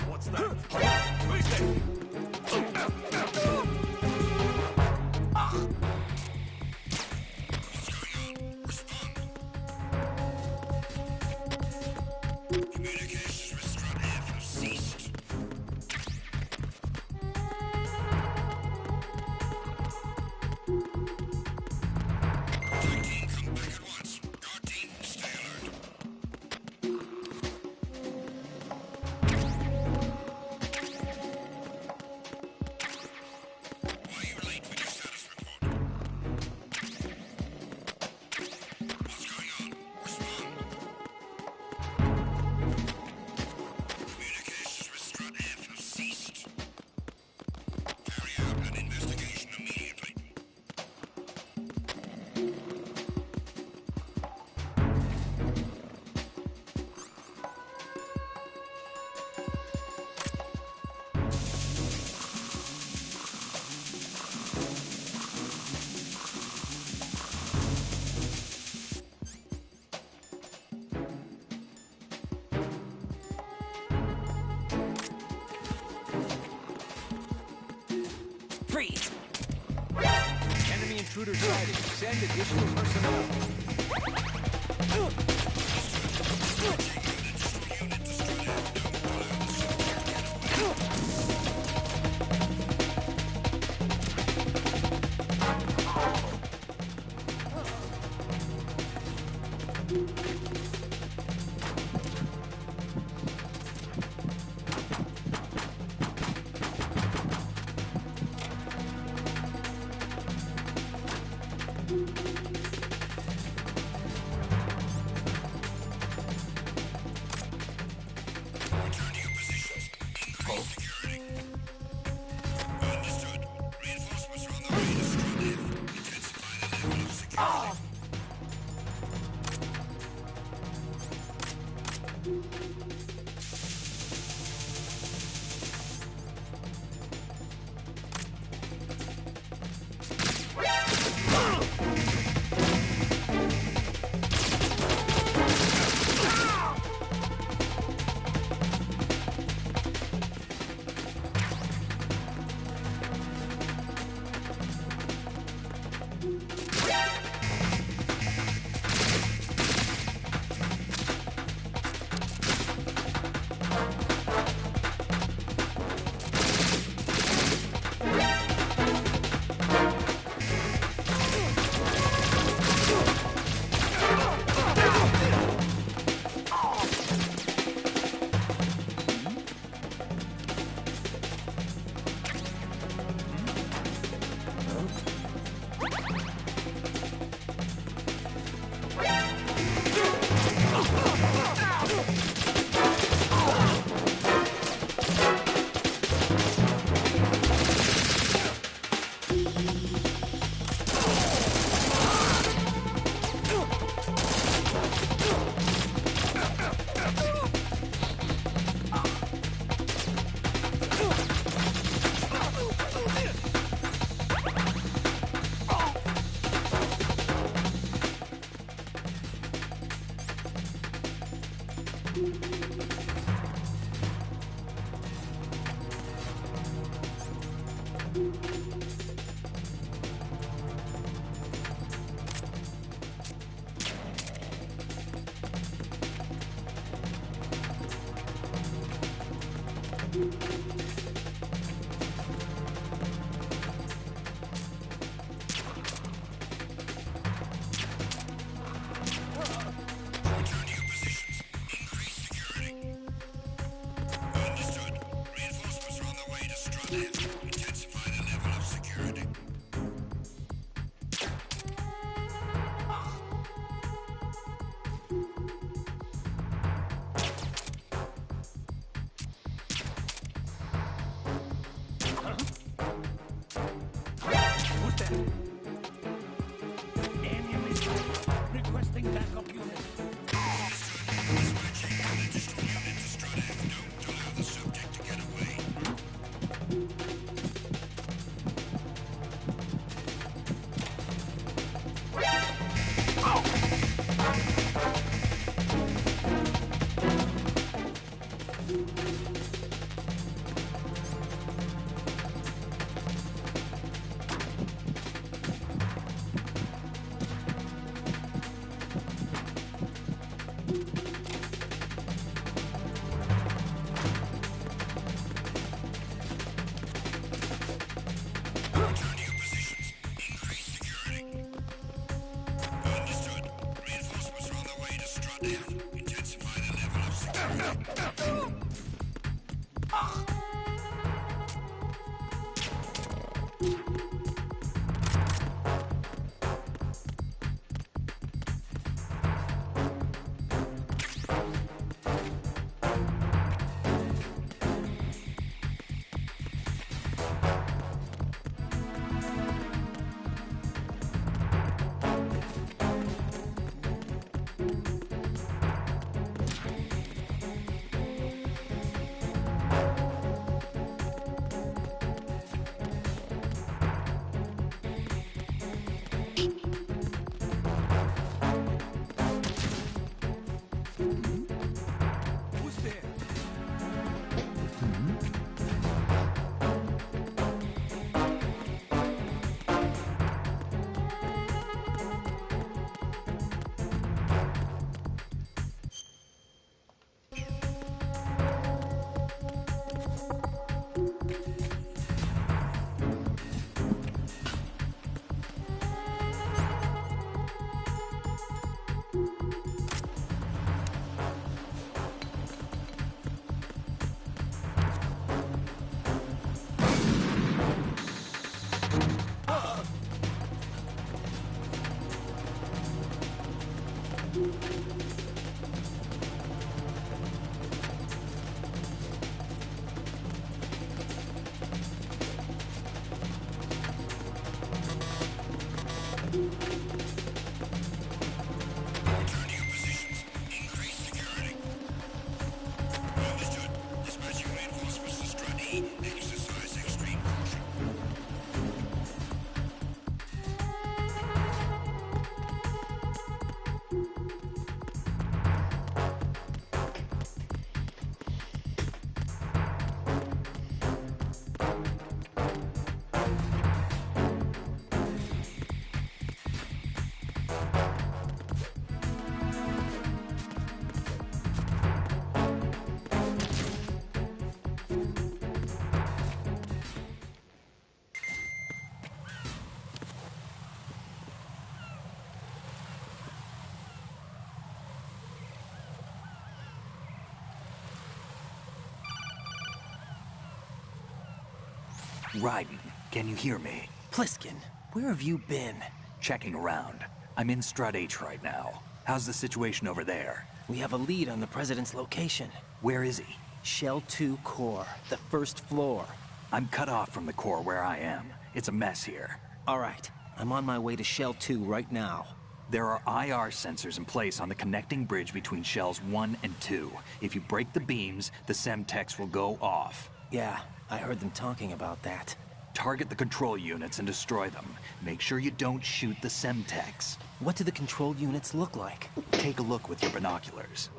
What's that? Communications with Strut F have ceased. Attack team, come back at once. Guard team, stay alert. Why are you late with your status report? What's going on? Respond. Communications with Strut F have ceased. Carry out an investigation immediately. Freeze! Enemy intruder sighted. Send additional personnel. Return to your positions. Increase security. Understood. Reinforcements are on the way to Strut F. Intensify the level of security. Intensify the level of security. Who's that? Enemy requesting backup unit. F. Intensify the level of security. Raiden, can you hear me? Pliskin, where have you been? Checking around. I'm in Strut H right now. How's the situation over there? We have a lead on the President's location. Where is he? Shell 2 core, the first floor. I'm cut off from the core where I am. It's a mess here. All right, I'm on my way to Shell 2 right now. There are IR sensors in place on the connecting bridge between Shells 1 and 2. If you break the beams, the Semtex will go off. Yeah, I heard them talking about that. Target the control units and destroy them. Make sure you don't shoot the Semtex. What do the control units look like? Take a look with your binoculars.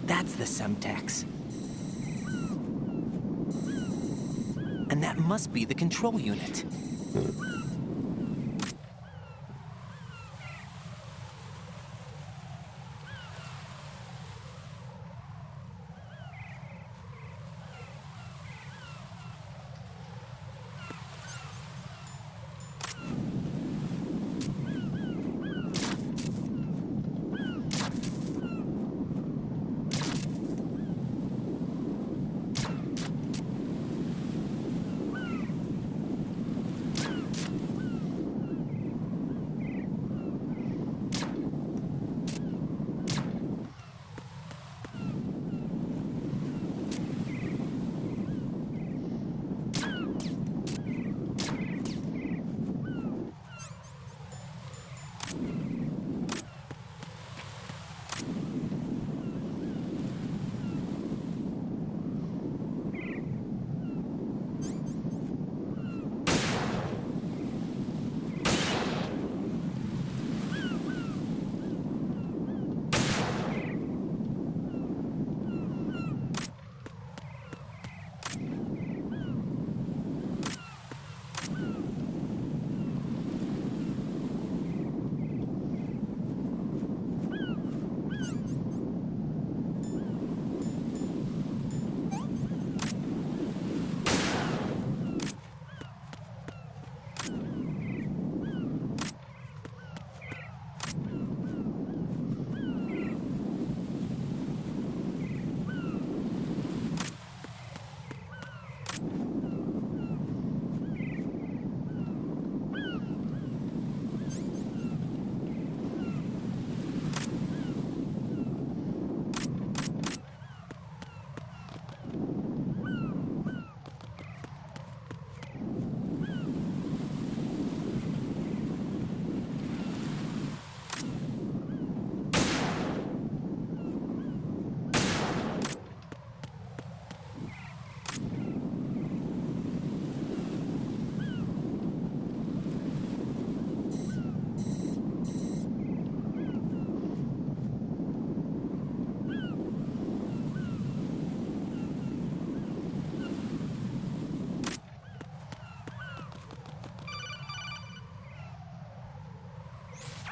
That's the Semtex. And that must be the control unit.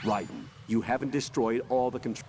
Raiden, you haven't destroyed all the control.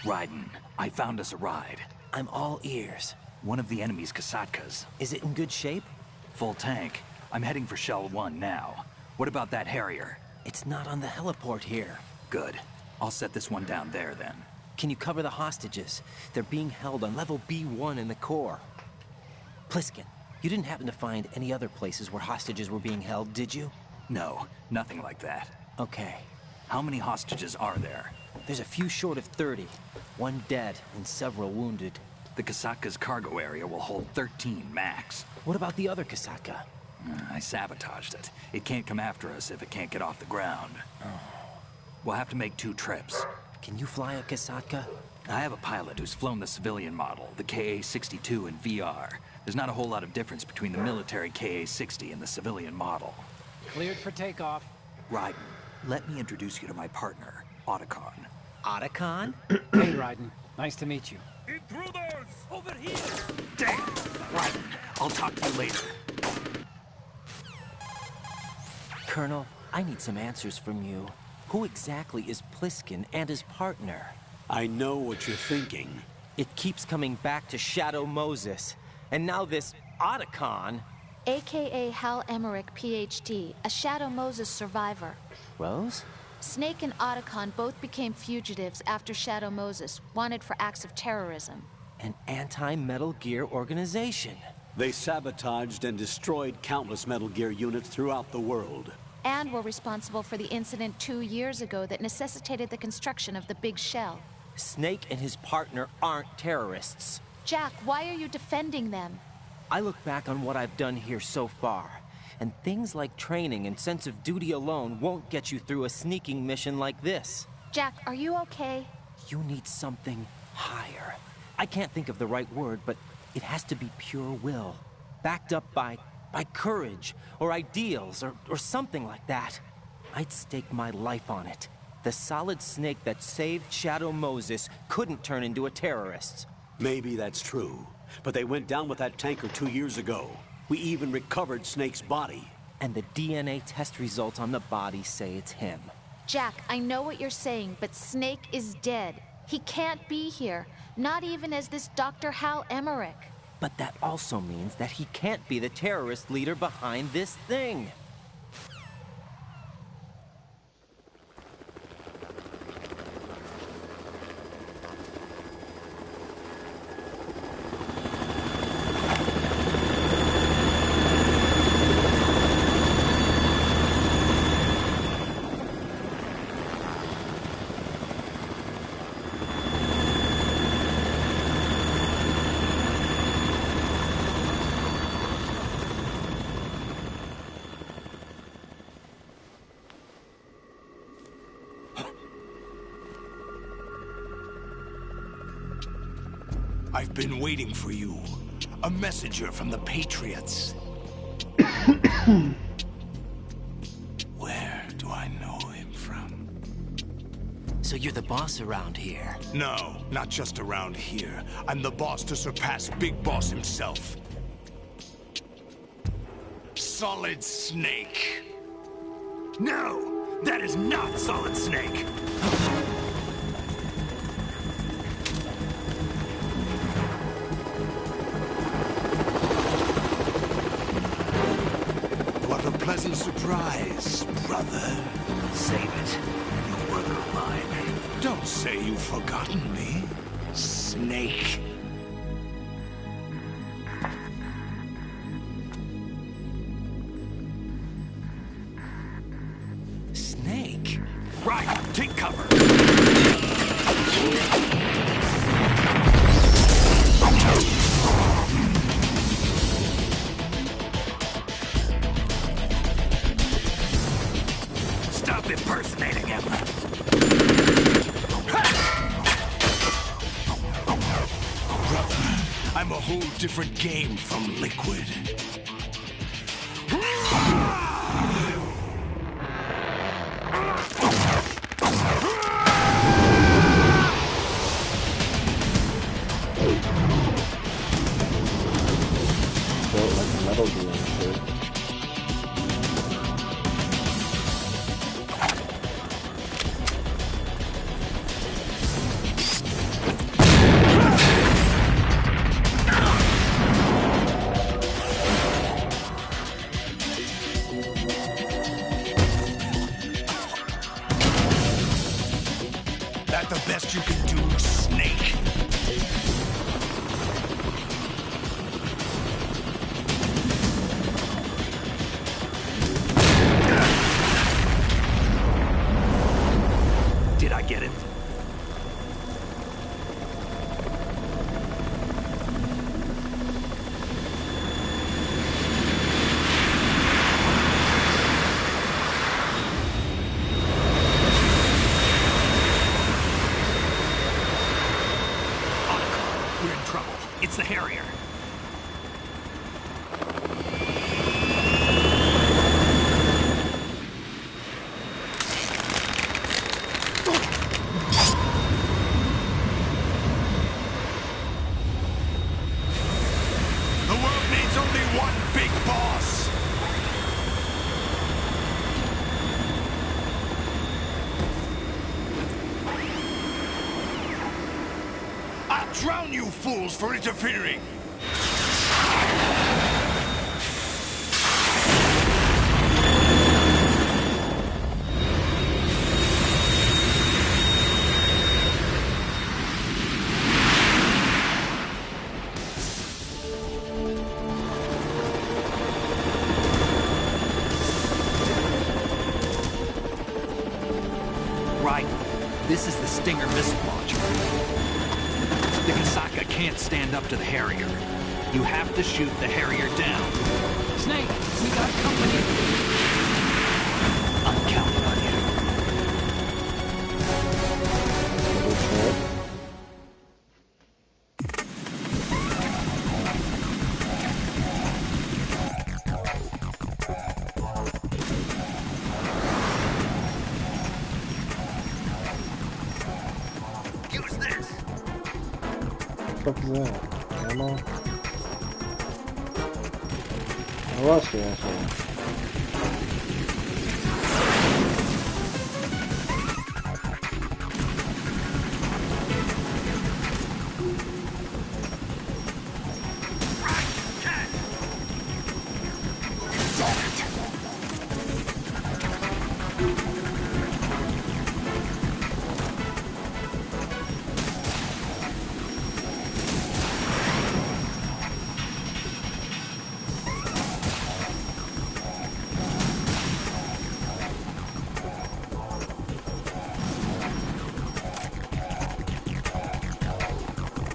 Raiden, I found us a ride. I'm all ears. One of the enemy's Kasatkas. Is it in good shape? Full tank. I'm heading for Shell 1 now. What about that Harrier? It's not on the heliport here. Good. I'll set this one down there then. Can you cover the hostages? They're being held on level B1 in the core. Pliskin, you didn't happen to find any other places where hostages were being held, did you? No, nothing like that. Okay. How many hostages are there? There's a few short of 30. One dead and several wounded. The Kasatka's cargo area will hold 13 max. What about the other Kasatka? I sabotaged it. It can't come after us if it can't get off the ground. We'll have to make 2 trips. Can you fly a Kasatka? I have a pilot who's flown the civilian model, the KA-62 in VR. There's not a whole lot of difference between the military KA-60 and the civilian model. Cleared for takeoff. Raiden, let me introduce you to my partner, Otacon. Otacon? Hey, Raiden. Nice to meet you. Intruders! Over here! Damn! Raiden, I'll talk to you later. Colonel, I need some answers from you. Who exactly is Pliskin and his partner? I know what you're thinking. It keeps coming back to Shadow Moses. And now this Otacon... AKA Hal Emmerich, PhD, a Shadow Moses survivor. Rose? Snake and Otacon both became fugitives after Shadow Moses, wanted for acts of terrorism. An anti-Metal Gear organization. They sabotaged and destroyed countless Metal Gear units throughout the world. And were responsible for the incident 2 years ago that necessitated the construction of the Big Shell. Snake and his partner aren't terrorists. Jack, why are you defending them? I look back on what I've done here so far, and things like training and sense of duty alone won't get you through a sneaking mission like this. Jack, are you okay? You need something higher. I can't think of the right word, but it has to be pure will, backed up by courage, or ideals, or something like that. I'd stake my life on it. The solid Snake that saved Shadow Moses couldn't turn into a terrorist. Maybe that's true, but they went down with that tanker 2 years ago. We even recovered Snake's body. And the DNA test results on the body say it's him. Jack, I know what you're saying, but Snake is dead. He can't be here, not even as this Dr. Hal Emmerich. But that also means that he can't be the terrorist leader behind this thing. I've been waiting for you. A messenger from the Patriots. Where do I know him from? So you're the boss around here? No, not just around here. I'm the boss to surpass Big Boss himself. Solid Snake. No! That is not Solid Snake! What a pleasant surprise, brother. Save it. No brother of mine. Don't say you've forgotten me, Snake. Snake? Right, take cover. Stop impersonating him. Brother, I'm a whole different game from Liquid. Built like a Metal Gear and shit. That the best you can do, Snake? Did I get it? We're in trouble. It's the Harrier. The world needs only one big boss. I'll drown you fools for interfering. Right. This is the Stinger missile launcher. The Kasaka can't stand up to the Harrier. You have to shoot the Harrier down. Snake, we got company. I'm counting on you. Use this. What the fuck is that? Ammo? I lost the asshole.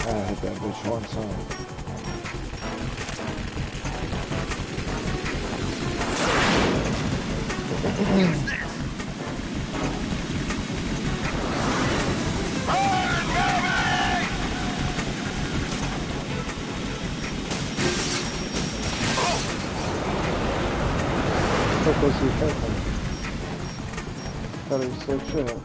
I hit that bitch one time. What was he thinking? Thought he was so chill.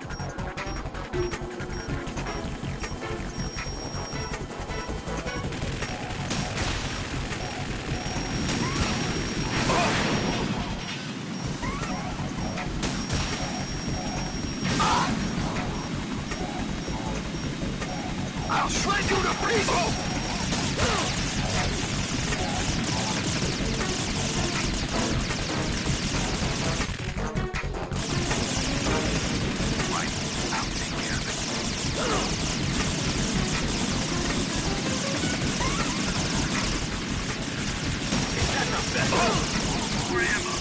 More ammo.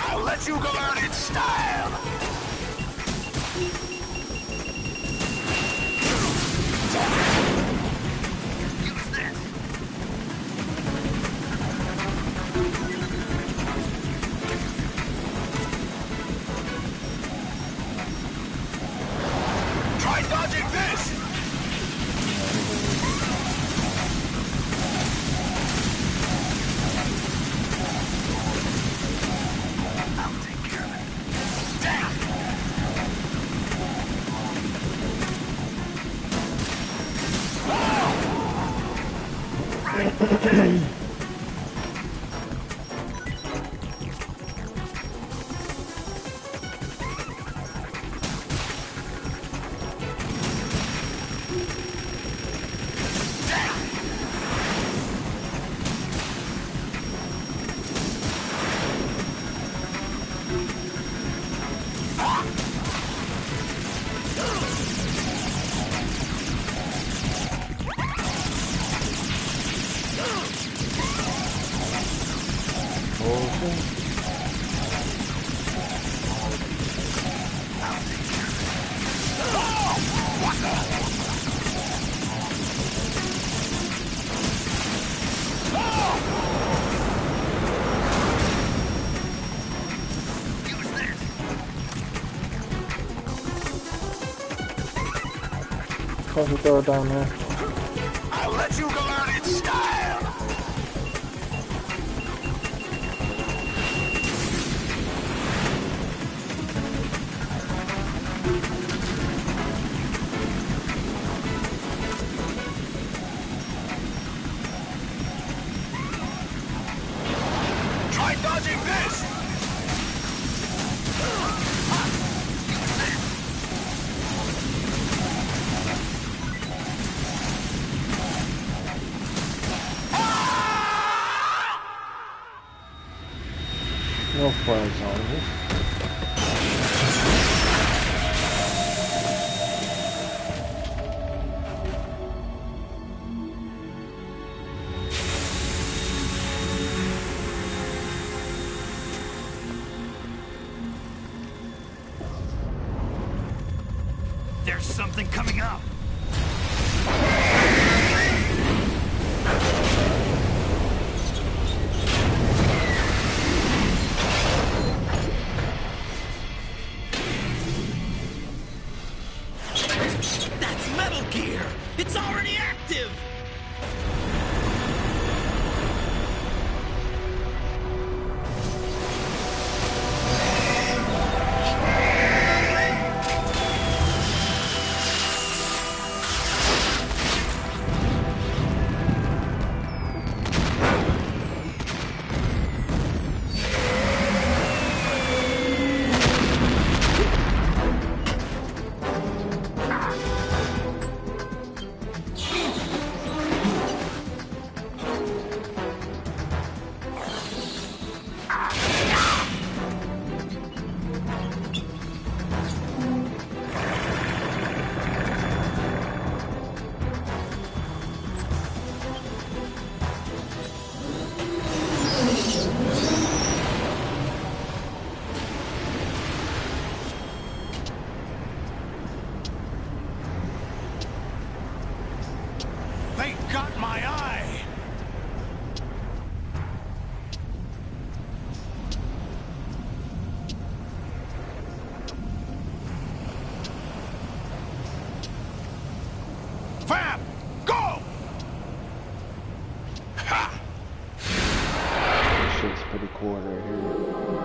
I'll let you go out in style! Use this! Try dodging this! Close the door down there. I'll let you go out in style! Try dodging this! No fly zone. There's something coming up! That's Metal Gear! It's already active! They got my eye! Fam! Go! Ha! This shit's pretty cool right here.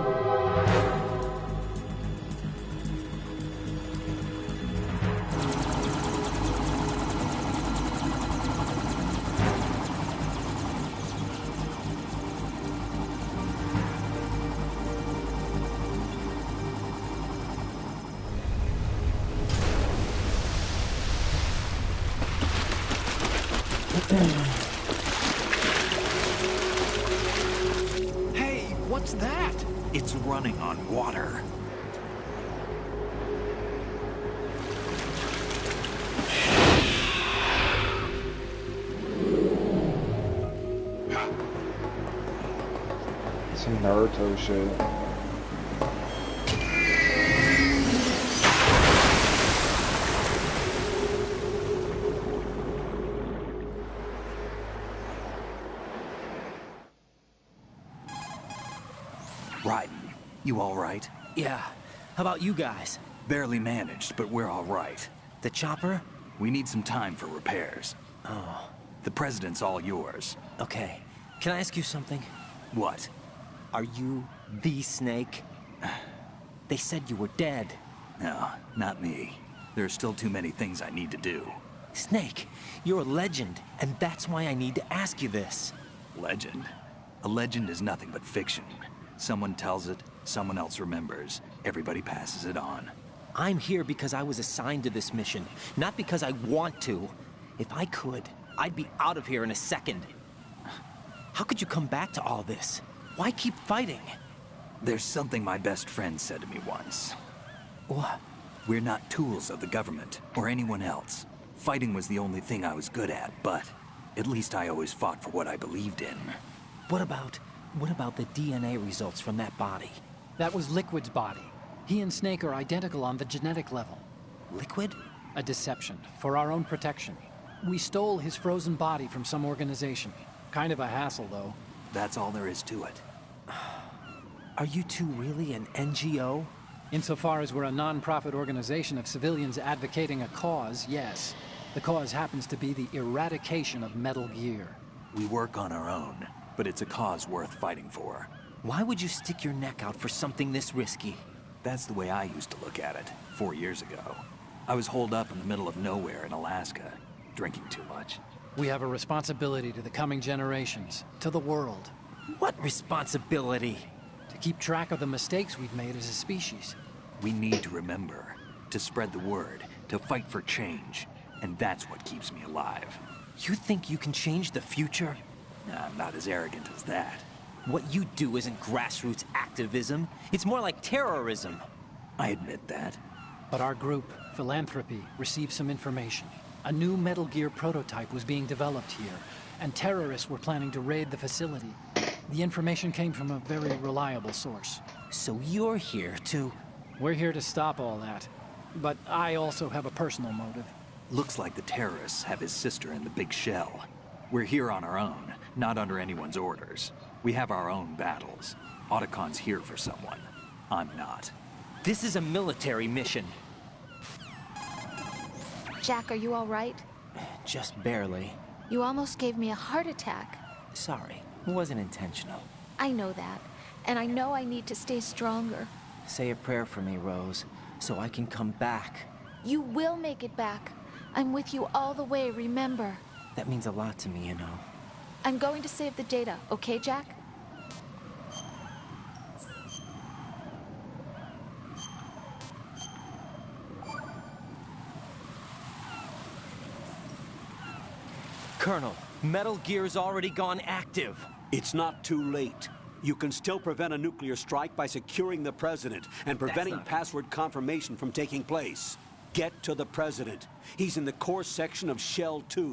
Hey, what's that? It's running on water. Some Naruto shit. Raiden, you all right? Yeah. How about you guys? Barely managed, but we're all right. The chopper? We need some time for repairs. Oh. The president's all yours. Okay. Can I ask you something? What? Are you the Snake? They said you were dead. No, not me. There are still too many things I need to do. Snake, you're a legend, and that's why I need to ask you this. Legend? A legend is nothing but fiction. Someone tells it, someone else remembers. Everybody passes it on. I'm here because I was assigned to this mission, not because I want to. If I could, I'd be out of here in a second. How could you come back to all this? Why keep fighting? There's something my best friend said to me once. What? We're not tools of the government, or anyone else. Fighting was the only thing I was good at, but at least I always fought for what I believed in. What about the DNA results from that body? That was Liquid's body. He and Snake are identical on the genetic level. Liquid? A deception, for our own protection. We stole his frozen body from some organization. Kind of a hassle, though. That's all there is to it. Are you two really an NGO? Insofar as we're a non-profit organization of civilians advocating a cause, yes. The cause happens to be the eradication of Metal Gear. We work on our own, but it's a cause worth fighting for. Why would you stick your neck out for something this risky? That's the way I used to look at it, 4 years ago. I was holed up in the middle of nowhere in Alaska, drinking too much. We have a responsibility to the coming generations, to the world. What responsibility? To keep track of the mistakes we've made as a species. We need to remember, to spread the word, to fight for change. And that's what keeps me alive. You think you can change the future? I'm not as arrogant as that. What you do isn't grassroots activism. It's more like terrorism. I admit that. But our group, Philanthropy, received some information. A new Metal Gear prototype was being developed here, and terrorists were planning to raid the facility. The information came from a very reliable source. So you're here to... We're here to stop all that. But I also have a personal motive. Looks like the terrorists have his sister in the big shell. We're here on our own, not under anyone's orders. We have our own battles. Otacon's here for someone. I'm not. This is a military mission. Jack, are you all right? Just barely. You almost gave me a heart attack. Sorry, it wasn't intentional. I know that, and I know I need to stay stronger. Say a prayer for me, Rose, so I can come back. You will make it back. I'm with you all the way, remember? That means a lot to me, you know. I'm going to save the data, okay, Jack? Colonel, Metal Gear's already gone active. It's not too late. You can still prevent a nuclear strike by securing the President and preventing password confirmation from taking place. Get to the President. He's in the core section of Shell 2.